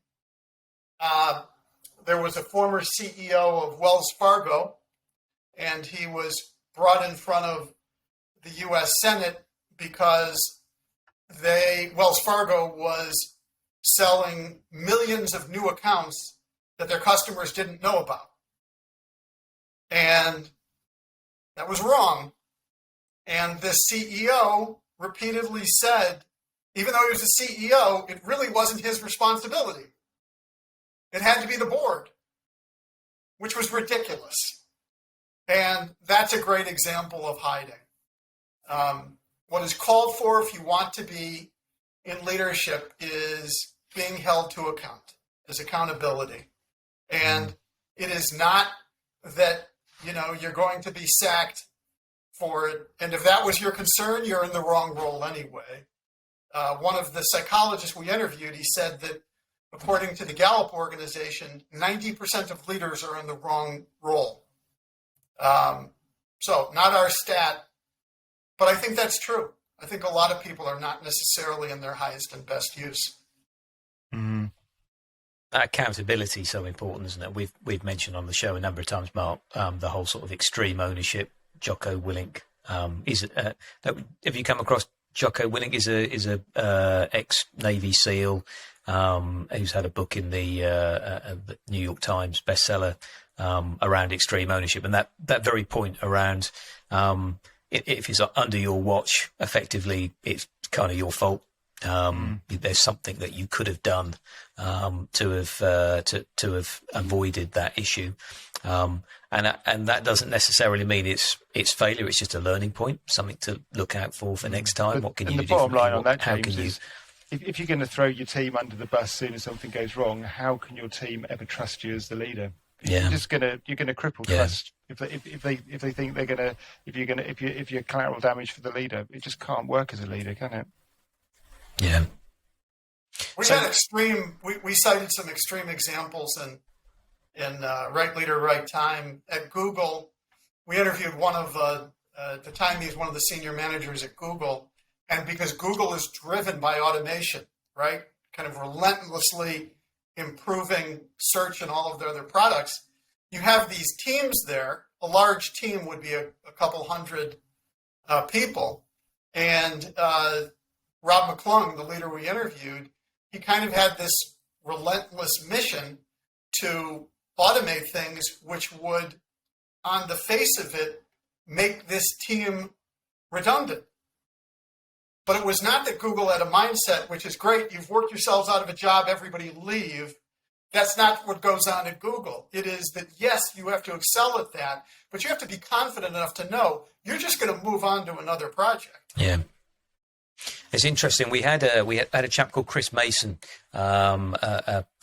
there was a former CEO of Wells Fargo, and he was brought in front of the U.S. Senate because Wells Fargo was selling millions of new accounts that their customers didn't know about. And that was wrong. And the CEO repeatedly said, even though he was the CEO, it really wasn't his responsibility. It had to be the board, which was ridiculous. And that's a great example of hiding. What is called for if you want to be in leadership is being held to account, is accountability. And it is not that, you're going to be sacked for it. And if that was your concern, you're in the wrong role anyway. One of the psychologists we interviewed, he said that according to the Gallup organization, 90% of leaders are in the wrong role. So not our stat, but I think that's true. I think a lot of people are not necessarily in their highest and best use. Mm-hmm. That accountability is so important, isn't it? We've mentioned on the show a number of times, Mark, the whole sort of extreme ownership. Jocko Willink have you come across Jocko Willink? Is a ex-Navy SEAL who's had a book in the New York Times bestseller around extreme ownership, and that very point around if it's under your watch, effectively it's kind of your fault. There's something that you could have done to have avoided that issue, and that doesn't necessarily mean it's failure. It's just a learning point, something to look out for next time. What can you do? The bottom line on that, James, is if you're going to throw your team under the bus as soon as something goes wrong, how can your team ever trust you as the leader? Yeah. You're going to cripple trust. If they think they're going to, if you're collateral damage for the leader, it just can't work as a leader, can it? Yeah. We cited some extreme examples in Right Leader, Right Time. At Google, we interviewed one of, at the time he was one of the senior managers at Google, and because Google is driven by automation, right? Kind of relentlessly improving search and all of their other products, you have these teams there. A large team would be a couple hundred people. And Rob McClung, the leader we interviewed, he kind of had this relentless mission to automate things which would, on the face of it, make this team redundant. But it was not that Google had a mindset, which is great, you've worked yourselves out of a job, everybody leave. That's not what goes on at Google. It is that, yes, you have to excel at that, but you have to be confident enough to know you're just going to move on to another project. Yeah. It's interesting. We had a chap called Chris Mason from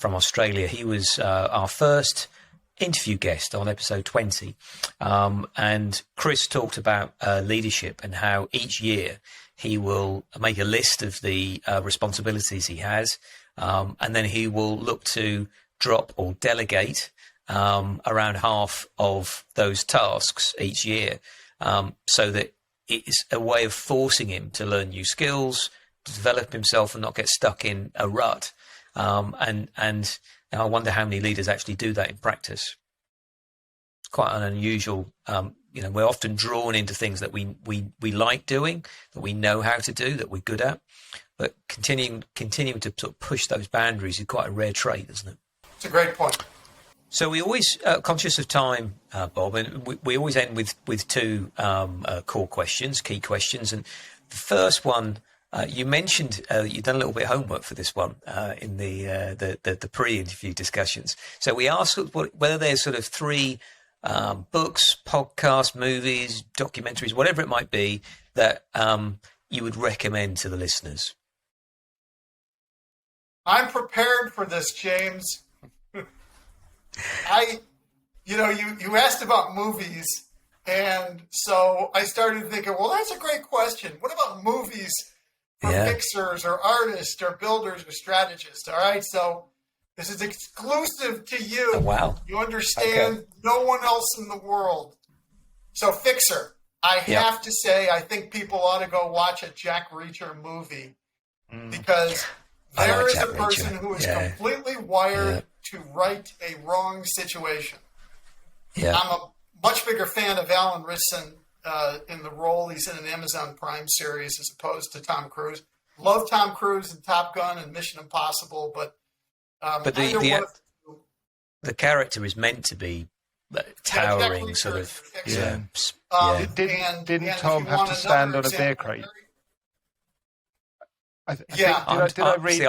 Australia. He was our first interview guest on episode 20. And Chris talked about leadership and how each year he will make a list of the responsibilities he has, and then he will look to drop or delegate around half of those tasks each year, so that it's a way of forcing him to learn new skills, to develop himself and not get stuck in a rut. And I wonder how many leaders actually do that in practice. quite an unusual. We're often drawn into things that we like doing, that we know how to do, that we're good at. But continuing to sort of push those boundaries is quite a rare trait, isn't it? It's a great point. So we always, conscious of time, Bob, and we always end with two core questions, key questions. And the first one, you mentioned you've done a little bit of homework for this one in the pre-interview discussions. So we asked whether there's sort of three books, podcasts, movies, documentaries, whatever it might be, that you would recommend to the listeners. I'm prepared for this, James. You asked about movies, and so I started thinking, well, that's a great question. What about movies for fixers or artists or builders or strategists? All right, so this is exclusive to you. Oh, wow. You understand? Okay. No one else in the world. So Fixer, I have to say, I think people ought to go watch a Jack Reacher movie because there is a person who is completely wired to right a wrong situation. Yeah. I'm a much bigger fan of Alan Ritson in the role he's in an Amazon Prime series as opposed to Tom Cruise. Love Tom Cruise and Top Gun and Mission Impossible, but the character is meant to be towering, sort of. Yeah. Didn't Tom have to stand on a beer crate? I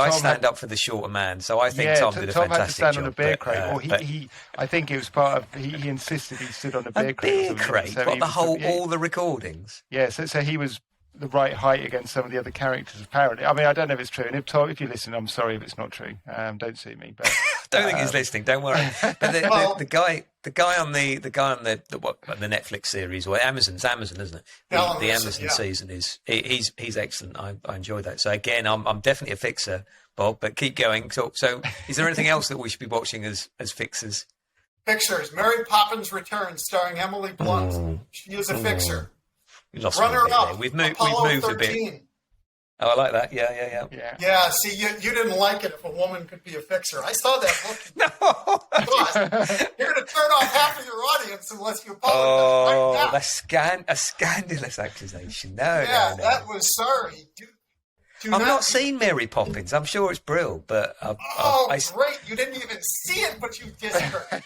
stand up for the shorter man, so I think Tom did a fantastic job. Tom had to stand on a beer crate, I think it was part of. He insisted he stood on a beer crate. Beer crate. So all the recordings. Yeah, so he was the right height against some of the other characters. Apparently, I mean, I don't know if it's true. And if you listen, I'm sorry if it's not true. Don't sue me. But don't think he's listening. Don't worry. But the guy on the Netflix series or Amazon, isn't it? The Amazon season he's excellent. I enjoy that. So again, I'm definitely a fixer, Bob. But keep going. So is there anything else that we should be watching as fixers? Fixers. Mary Poppins Returns, starring Emily Blunt. She is a fixer. Runner up. We've moved a bit. Oh, I like that. Yeah. Yeah. See, you didn't like it if a woman could be a fixer. I saw that book. No. You're going to turn off half of your audience unless you apologize right now. That's a scandalous accusation. No. That was sorry. I've not seen Mary Poppins. I'm sure it's brilliant, but great! You didn't even see it, but you dissed her.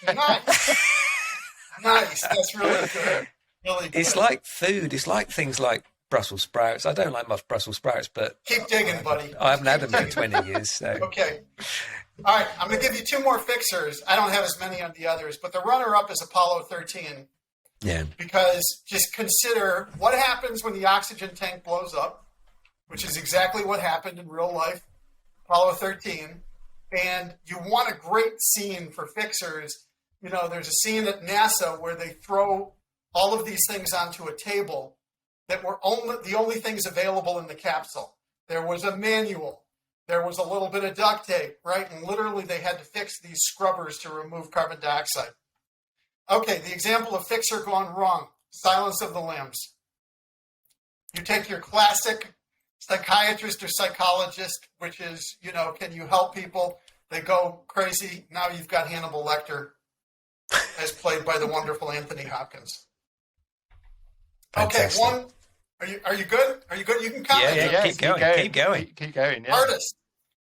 Nice. That's really good. Really good. It's like food. It's like things like Brussels sprouts. I don't like much Brussels sprouts, but keep digging, buddy. I haven't had them in 20 years. So. Okay. All right. I'm going to give you two more fixers. I don't have as many on the others, but the runner-up is Apollo 13. Yeah. Because just consider what happens when the oxygen tank blows up, which is exactly what happened in real life. Apollo 13. And you want a great scene for fixers. You know, there's a scene at NASA where they throw all of these things onto a table that were the only things available in the capsule. There was a manual. There was a little bit of duct tape, right? And literally they had to fix these scrubbers to remove carbon dioxide. Okay, the example of fixer gone wrong, Silence of the Lambs. You take your classic psychiatrist or psychologist, which is, can you help people? They go crazy. Now you've got Hannibal Lecter, as played by the wonderful Anthony Hopkins. Fantastic. Okay, one. Are you good? Are you good? You can comment. Yeah. Keep going. Yeah. Artist.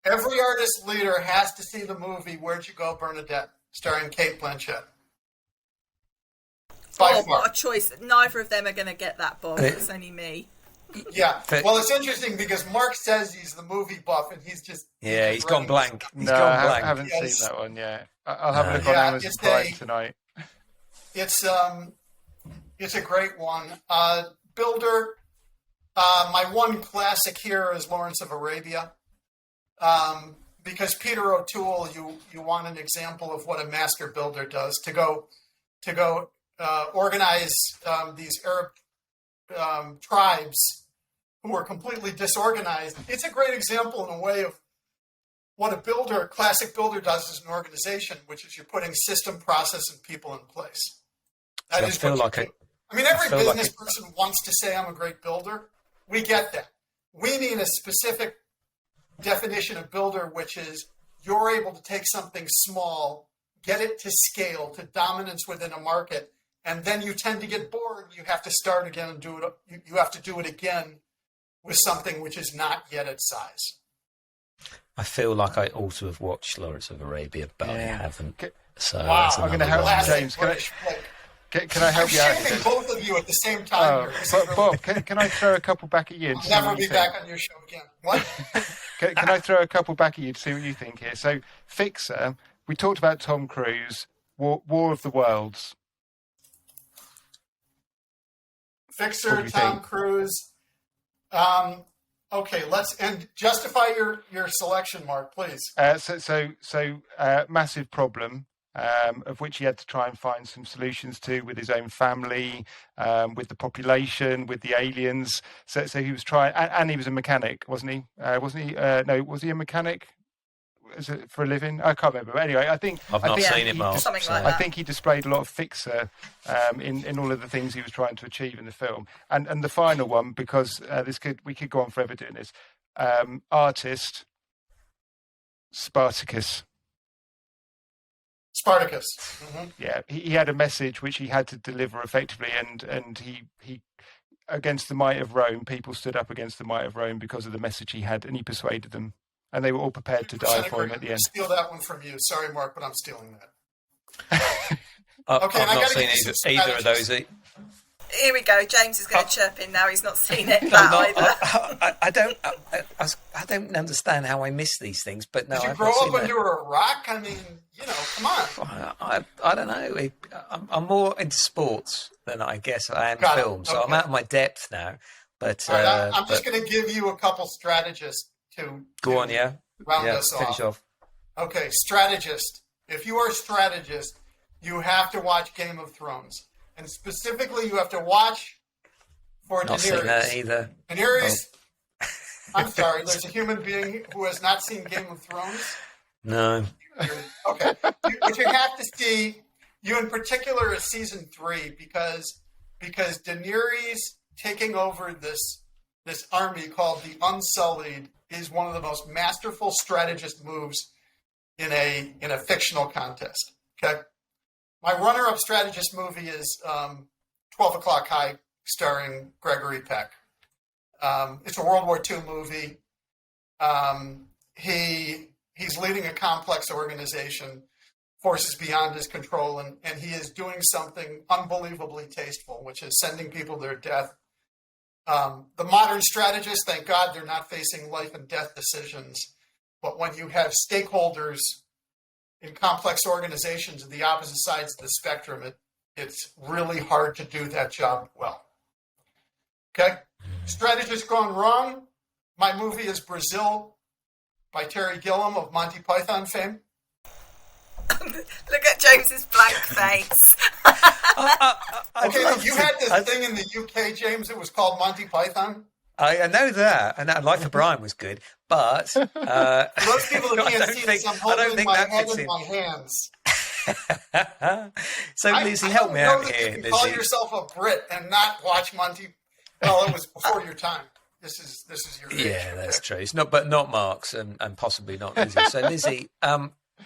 Every artist leader has to see the movie Where'd You Go, Bernadette, starring Cate Blanchett. What a choice. Neither of them are going to get that, Bob. It's only me. Yeah. Well, it's interesting because Mark says he's the movie buff, and he's just... Yeah, he's gone blank. I haven't seen that one yet. I'll have a look on Amazon Prime tonight. It's a great one. Builder, my one classic here is Lawrence of Arabia. Because Peter O'Toole, you want an example of what a master builder does. To go organize these Arab tribes who are completely disorganized. It's a great example in a way of what a classic builder does as an organization, which is you're putting system, process, and people in place. That is what you do. I mean, every business person wants to say, I'm a great builder. We get that. We mean a specific definition of builder, which is you're able to take something small, get it to scale, to dominance within a market, and then you tend to get bored. You have to start again and do it. You have to do it again with something which is not yet its size. I feel like I ought to have watched Lawrence of Arabia, but I haven't. So wow, I'm going to help James. Can I help you out? I'm shaming both of you at the same time. But Bob, can I throw a couple back at you? I'll never be back on your show again. What? Can I throw a couple back at you to see what you think here? So, Fixer, we talked about Tom Cruise, War of the Worlds. Fixer, Tom Cruise. Okay, and justify your selection, Mark, please. So massive problem. Of which he had to try and find some solutions to with his own family, with the population, with the aliens. So he was trying, and he was a mechanic, wasn't he? No, was he a mechanic? Is it for a living? I can't remember. But anyway, I've not seen it, Mark. Something like I that. think he displayed a lot of Fixer in all of the things he was trying to achieve in the film. And the final one, because we could go on forever doing this. Artist, Spartacus. Mm-hmm. Yeah, he had a message which he had to deliver effectively, and he against the might of Rome, people stood up against the might of Rome because of the message he had, and he persuaded them, and they were all prepared to die for him at the end. Steal that one from you. Sorry, Mark, but I'm stealing Okay, that. I've not seen either of those. Here we go. James is going to chirp in now. He's not seen it. I don't understand how I miss these things. But no, did you I've grow not seen up under a rock? I mean, come on. I don't know. I'm more into sports than I guess I am films. Okay. So I'm out of my depth now. But right, I'm just going to give you a couple strategists to go on. Yeah, round us finish off. Okay, strategist. If you are a strategist, you have to watch Game of Thrones. And specifically, you have to watch for Not Daenerys. seen that either. Daenerys, I'm sorry, there's a human being who has not seen Game of Thrones. No. Okay. What you have to see, you in particular, is season 3, because Daenerys taking over this army called the Unsullied is one of the most masterful strategist moves in a fictional contest. Okay. My runner-up strategist movie is 12 O'Clock High, starring Gregory Peck. It's a World War II movie. He's leading a complex organization, forces beyond his control, and he is doing something unbelievably tasteful, which is sending people to their death. The modern strategists, thank God, they're not facing life and death decisions. But when you have stakeholders in complex organizations of the opposite sides of the spectrum, it's really hard to do that job well. Okay? Strategist gone wrong. My movie is Brazil by Terry Gilliam of Monty Python fame. Look at James's blank face. Okay, you had this thing in the UK, James. It was called Monty Python. I know that, and Life of Brian was good, but for those people that can't see this, I'm holding my head in my hands. So, Lizzie, help me out here. You can call yourself a Brit and not watch Monty. Well, it was before your time. This is your age. Yeah, that's true. It's not, but not Mark's, and possibly not Lizzie. So, Lizzie,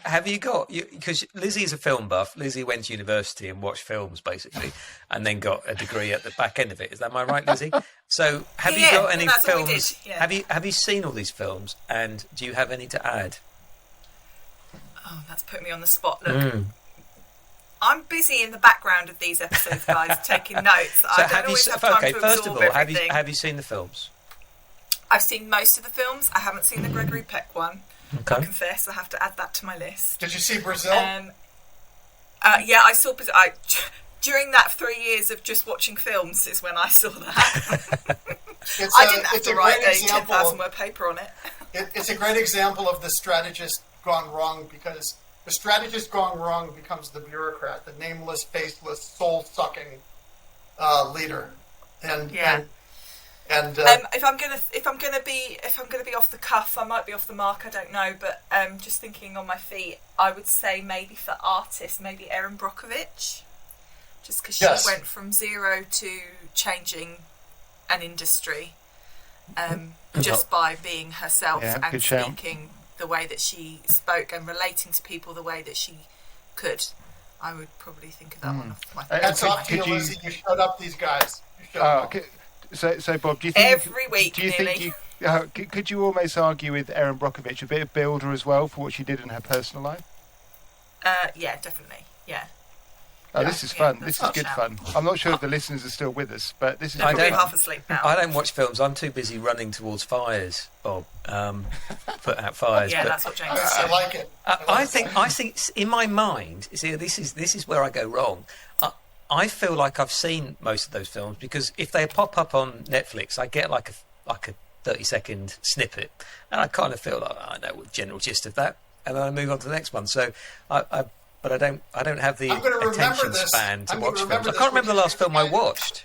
have you got, because Lizzie's a film buff. Lizzie went to university and watched films basically, and then got a degree at the back end of it. Is that my right, Lizzie? So have you got any films? Yeah. Have you seen all these films, and do you have any to add? Oh, that's put me on the spot. Look, I'm busy in the background of these episodes, guys, taking notes. So I don't always have time to first of absorb all, everything. have you seen the films? I've seen most of the films. I haven't seen the Gregory Peck one. Okay. I confess, I have to add that to my list. Did you see Brazil? Yeah, I saw Brazil. During that 3 years of just watching films is when I saw that. I didn't have to write a 10,000 word paper on it. It's a great example of the strategist gone wrong, because the strategist gone wrong becomes the bureaucrat, the nameless, faceless, soul-sucking leader. If I'm gonna be off the cuff, I might be off the mark. I don't know, but just thinking on my feet, I would say maybe for artists, maybe Erin Brockovich, just because she went from zero to changing an industry, just by being herself and speaking the way that she spoke and relating to people the way that she could. I would probably think of that one off my Hats off to you, Lizzie. You showed up these guys. You showed up. So Bob, do you think every week? Do you think could you almost argue with Erin Brockovich, a bit of builder as well for what she did in her personal life? Yeah, definitely. Yeah. Oh, this is fun. This is good fun. I'm not sure if the listeners are still with us, but this is. They're probably half asleep now. I don't watch films. I'm too busy running towards fires, Bob. Put out fires. Yeah, but that's what James said. I like it. I think in my mind. See, this is where I go wrong. I feel like I've seen most of those films because if they pop up on Netflix, I get like a 30-second snippet, and I kind of feel like I know the general gist of that, and then I move on to the next one. So but I don't have the attention span to watch films. I can't remember the last film I watched.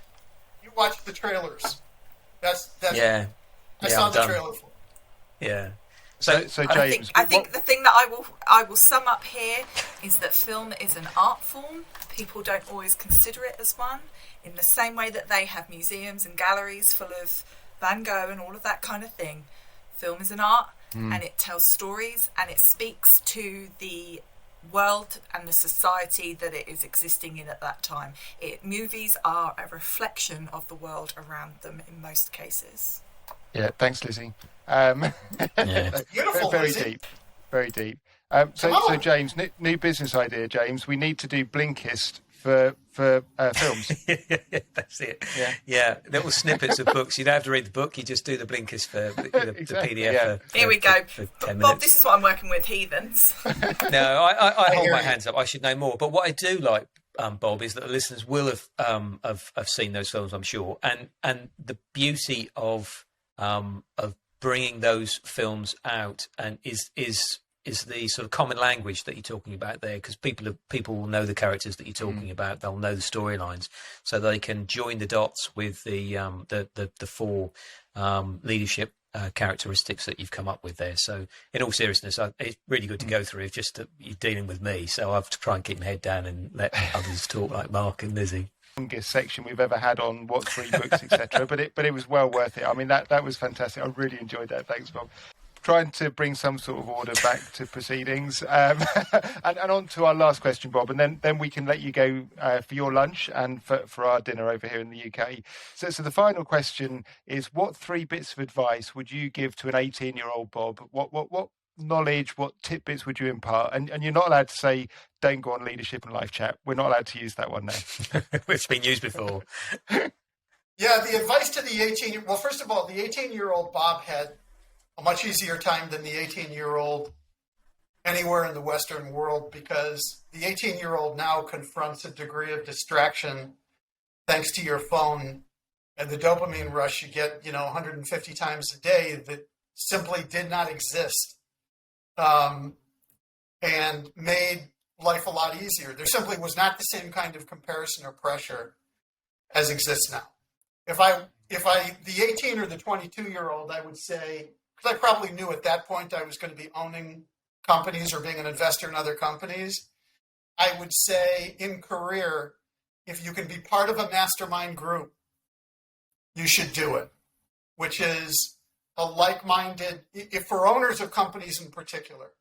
You watched the trailers. That's yeah. I saw the trailer for. Yeah. So James, I think the thing that I will sum up here is that film is an art form. People don't always consider it as one. In the same way that they have museums and galleries full of Van Gogh and all of that kind of thing, film is an art, and it tells stories and it speaks to the world and the society that it is existing in at that time. Movies are a reflection of the world around them in most cases. Yeah, thanks, Lizzie. Beautiful, very Lizzie. deep, very deep. So James, new business idea, James. We need to do Blinkist for films. That's it. Yeah, little snippets of books. You don't have to read the book. You just do the Blinkist for the Exactly, PDF. yeah. Here we go. For 10 Bob, minutes. this is what I'm working with, heathens. No, I hold my hands up. I should know more. But what I do like, Bob, is that the listeners will have seen those films, I'm sure, and the beauty of bringing those films out and is the sort of common language that you're talking about there, because people will know the characters that you're talking about. They'll know the storylines, so they can join the dots with the four leadership characteristics that you've come up with there. So, in all seriousness, it's really good to go through. It's just that you're dealing with me, so I have to try and keep my head down and let others talk, like Mark and Lizzie. Longest section we've ever had on what 3 books, etc. but it was well worth it. I mean, that was fantastic. I really enjoyed that. Thanks, Bob. Trying to bring some sort of order back to proceedings, and on to our last question, Bob, and then we can let you go for your lunch and for our dinner over here in the UK. So the final question is: what 3 bits of advice would you give to an 18-year-old Bob? What knowledge, what tidbits would you impart? And you're not allowed to say, don't go on Leadership and Life Chat. We're not allowed to use that one now. It's been used before. Yeah, the advice to the 18... Well, first of all, the 18-year-old Bob had a much easier time than the 18-year-old anywhere in the Western world, because the 18-year-old now confronts a degree of distraction thanks to your phone and the dopamine rush you get, 150 times a day that simply did not exist. And made life a lot easier. There simply was not the same kind of comparison or pressure as exists now. If the 18 or the 22-year-old, I would say, because I probably knew at that point I was going to be owning companies or being an investor in other companies, I would say in career, if you can be part of a mastermind group, you should do it, which is a like-minded, if for owners of companies in particular,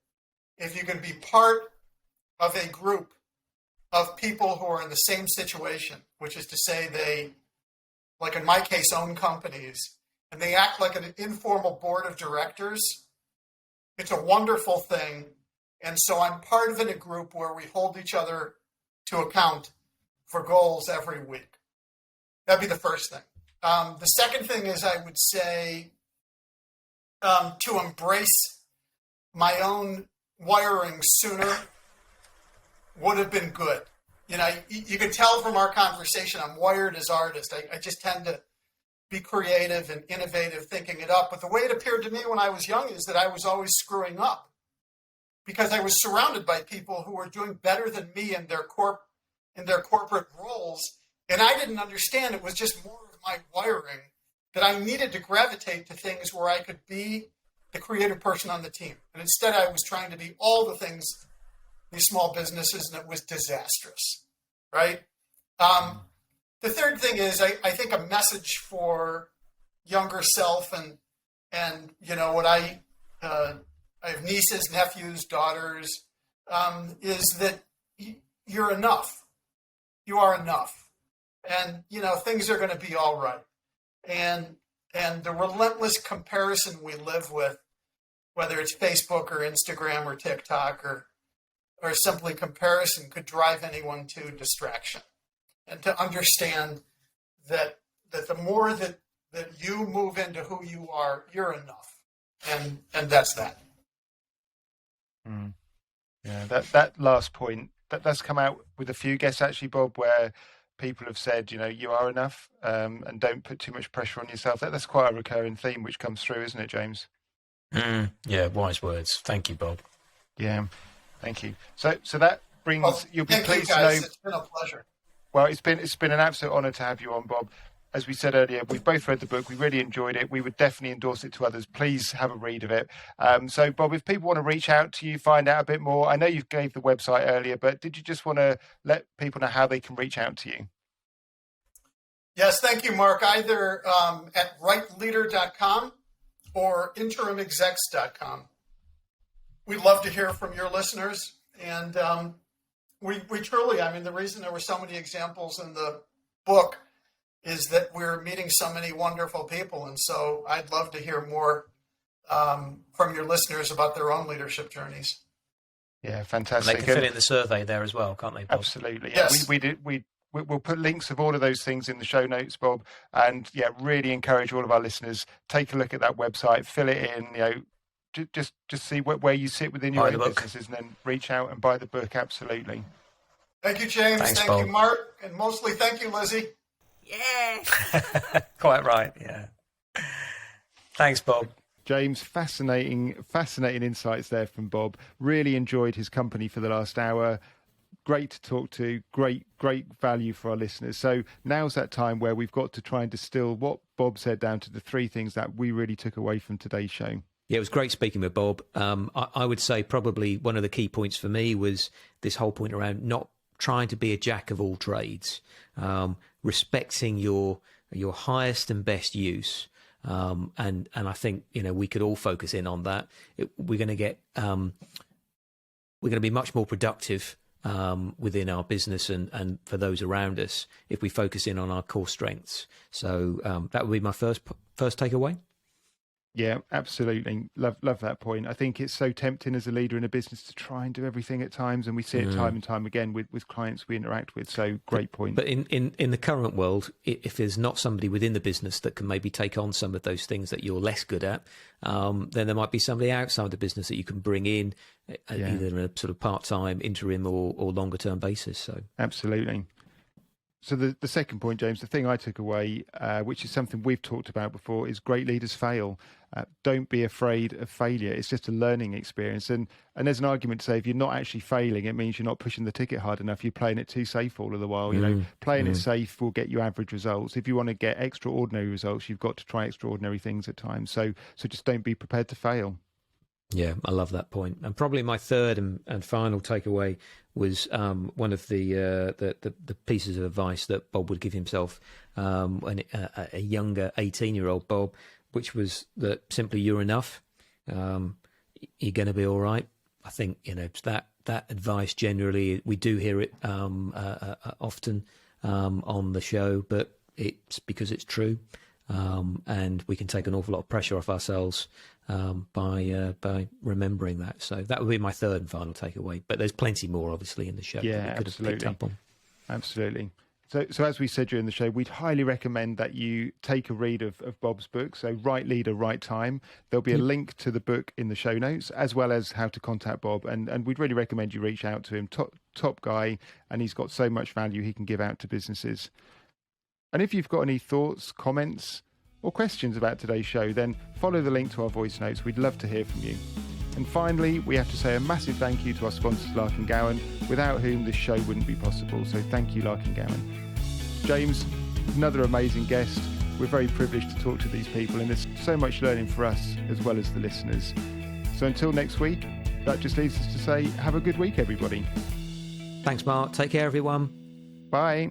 if you can be part of a group of people who are in the same situation, which is to say they, like in my case, own companies, and they act like an informal board of directors, it's a wonderful thing. And so I'm part of a group where we hold each other to account for goals every week. That'd be the first thing. The second thing is I would say to embrace my own wiring sooner would have been good. You can tell from our conversation, I'm wired as artist. I just tend to be creative and innovative, thinking it up. But the way it appeared to me when I was young is that I was always screwing up because I was surrounded by people who were doing better than me in their corporate roles. And I didn't understand. It was just more of my wiring that I needed to gravitate to things where I could be the creative person on the team. And instead I was trying to be all the things, these small businesses, and it was disastrous, right? The third thing is I think a message for younger self and what I have nieces, nephews, daughters, is that you're enough. You are enough. And, things are going to be all right. And the relentless comparison we live with, whether it's Facebook or Instagram or TikTok or simply comparison, could drive anyone to distraction. And to understand that the more that you move into who you are, you're enough. And that's that. Mm. Yeah, that last point, that's come out with a few guests actually, Bob, where people have said, you are enough, and don't put too much pressure on yourself. That's quite a recurring theme which comes through, isn't it, James? Yeah, wise words. Thank you, Bob. Yeah, thank you. So that brings, you'll be pleased to know. It's been a pleasure. Well, it's been an absolute honour to have you on, Bob. As we said earlier, we've both read the book. We really enjoyed it. We would definitely endorse it to others. Please have a read of it. So, Bob, if people want to reach out to you, find out a bit more, I know you gave the website earlier, but did you just want to let people know how they can reach out to you? Yes, thank you, Mark. Either at rightleader.com or InterimExecs.com. We'd love to hear from your listeners. And we truly, the reason there were so many examples in the book is that we're meeting so many wonderful people. And so I'd love to hear more from your listeners about their own leadership journeys. Yeah, fantastic. And they can fill in the survey there as well, can't they, Bob? Absolutely. Yes. We'll put links of all of those things in the show notes, Bob. And yeah, really encourage all of our listeners, take a look at that website, fill it in, just see where you sit within your own businesses, and then reach out and buy the book. Absolutely. Thank you, James. Thanks, thank Bob. you, Mark. And mostly thank you, Lizzie. Yeah. Quite right, yeah. Thanks, Bob. James, fascinating insights there from Bob. Really enjoyed his company for the last hour. Great to talk to, great value for our listeners. So now's that time where we've got to try and distill what Bob said down to the three things that we really took away from today's show. Yeah, it was great speaking with Bob. I would say probably one of the key points for me was this whole point around not trying to be a jack of all trades, respecting your highest and best use. And I think, we could all focus in on that. We're going to be much more productive within our business and for those around us if we focus in on our core strengths. So that would be my first takeaway. Yeah, absolutely. Love that point. I think it's so tempting as a leader in a business to try and do everything at times, and we see it time and time again with clients we interact with. So great point. But in the current world, if there's not somebody within the business that can maybe take on some of those things that you're less good at, then there might be somebody outside the business that you can bring in, either in a sort of part-time, interim or longer-term basis. So absolutely. So the second point, James, the thing I took away, which is something we've talked about before, is great leaders fail. Don't be afraid of failure. It's just a learning experience. And there's an argument to say if you're not actually failing, it means you're not pushing the ticket hard enough. You're playing it too safe all of the while. Playing it safe will get you average results. If you want to get extraordinary results, you've got to try extraordinary things at times. So just don't be prepared to fail. Yeah, I love that point. And probably my third and final takeaway was one of the pieces of advice that Bob would give himself, when a younger 18-year-old Bob, which was that simply you're enough. You're going to be all right. I think that advice generally we do hear it often on the show, but it's because it's true, and we can take an awful lot of pressure off ourselves by remembering that. So that would be my third and final takeaway. But there's plenty more, obviously, in the show that we could have picked up on. Absolutely. So as we said during the show, we'd highly recommend that you take a read of Bob's book. So Right Leader, Right Time. There'll be a link to the book in the show notes, as well as how to contact Bob. And we'd really recommend you reach out to him. Top guy, and he's got so much value he can give out to businesses. And if you've got any thoughts, comments, or questions about today's show, then follow the link to our voice notes. We'd love to hear from you. And finally, we have to say a massive thank you to our sponsors, Larking Gowen, without whom this show wouldn't be possible. So thank you, Larking Gowen. James, another amazing guest. We're very privileged to talk to these people, and there's so much learning for us as well as the listeners. So until next week, that just leaves us to say, have a good week, everybody. Thanks, Mark. Take care, everyone. Bye.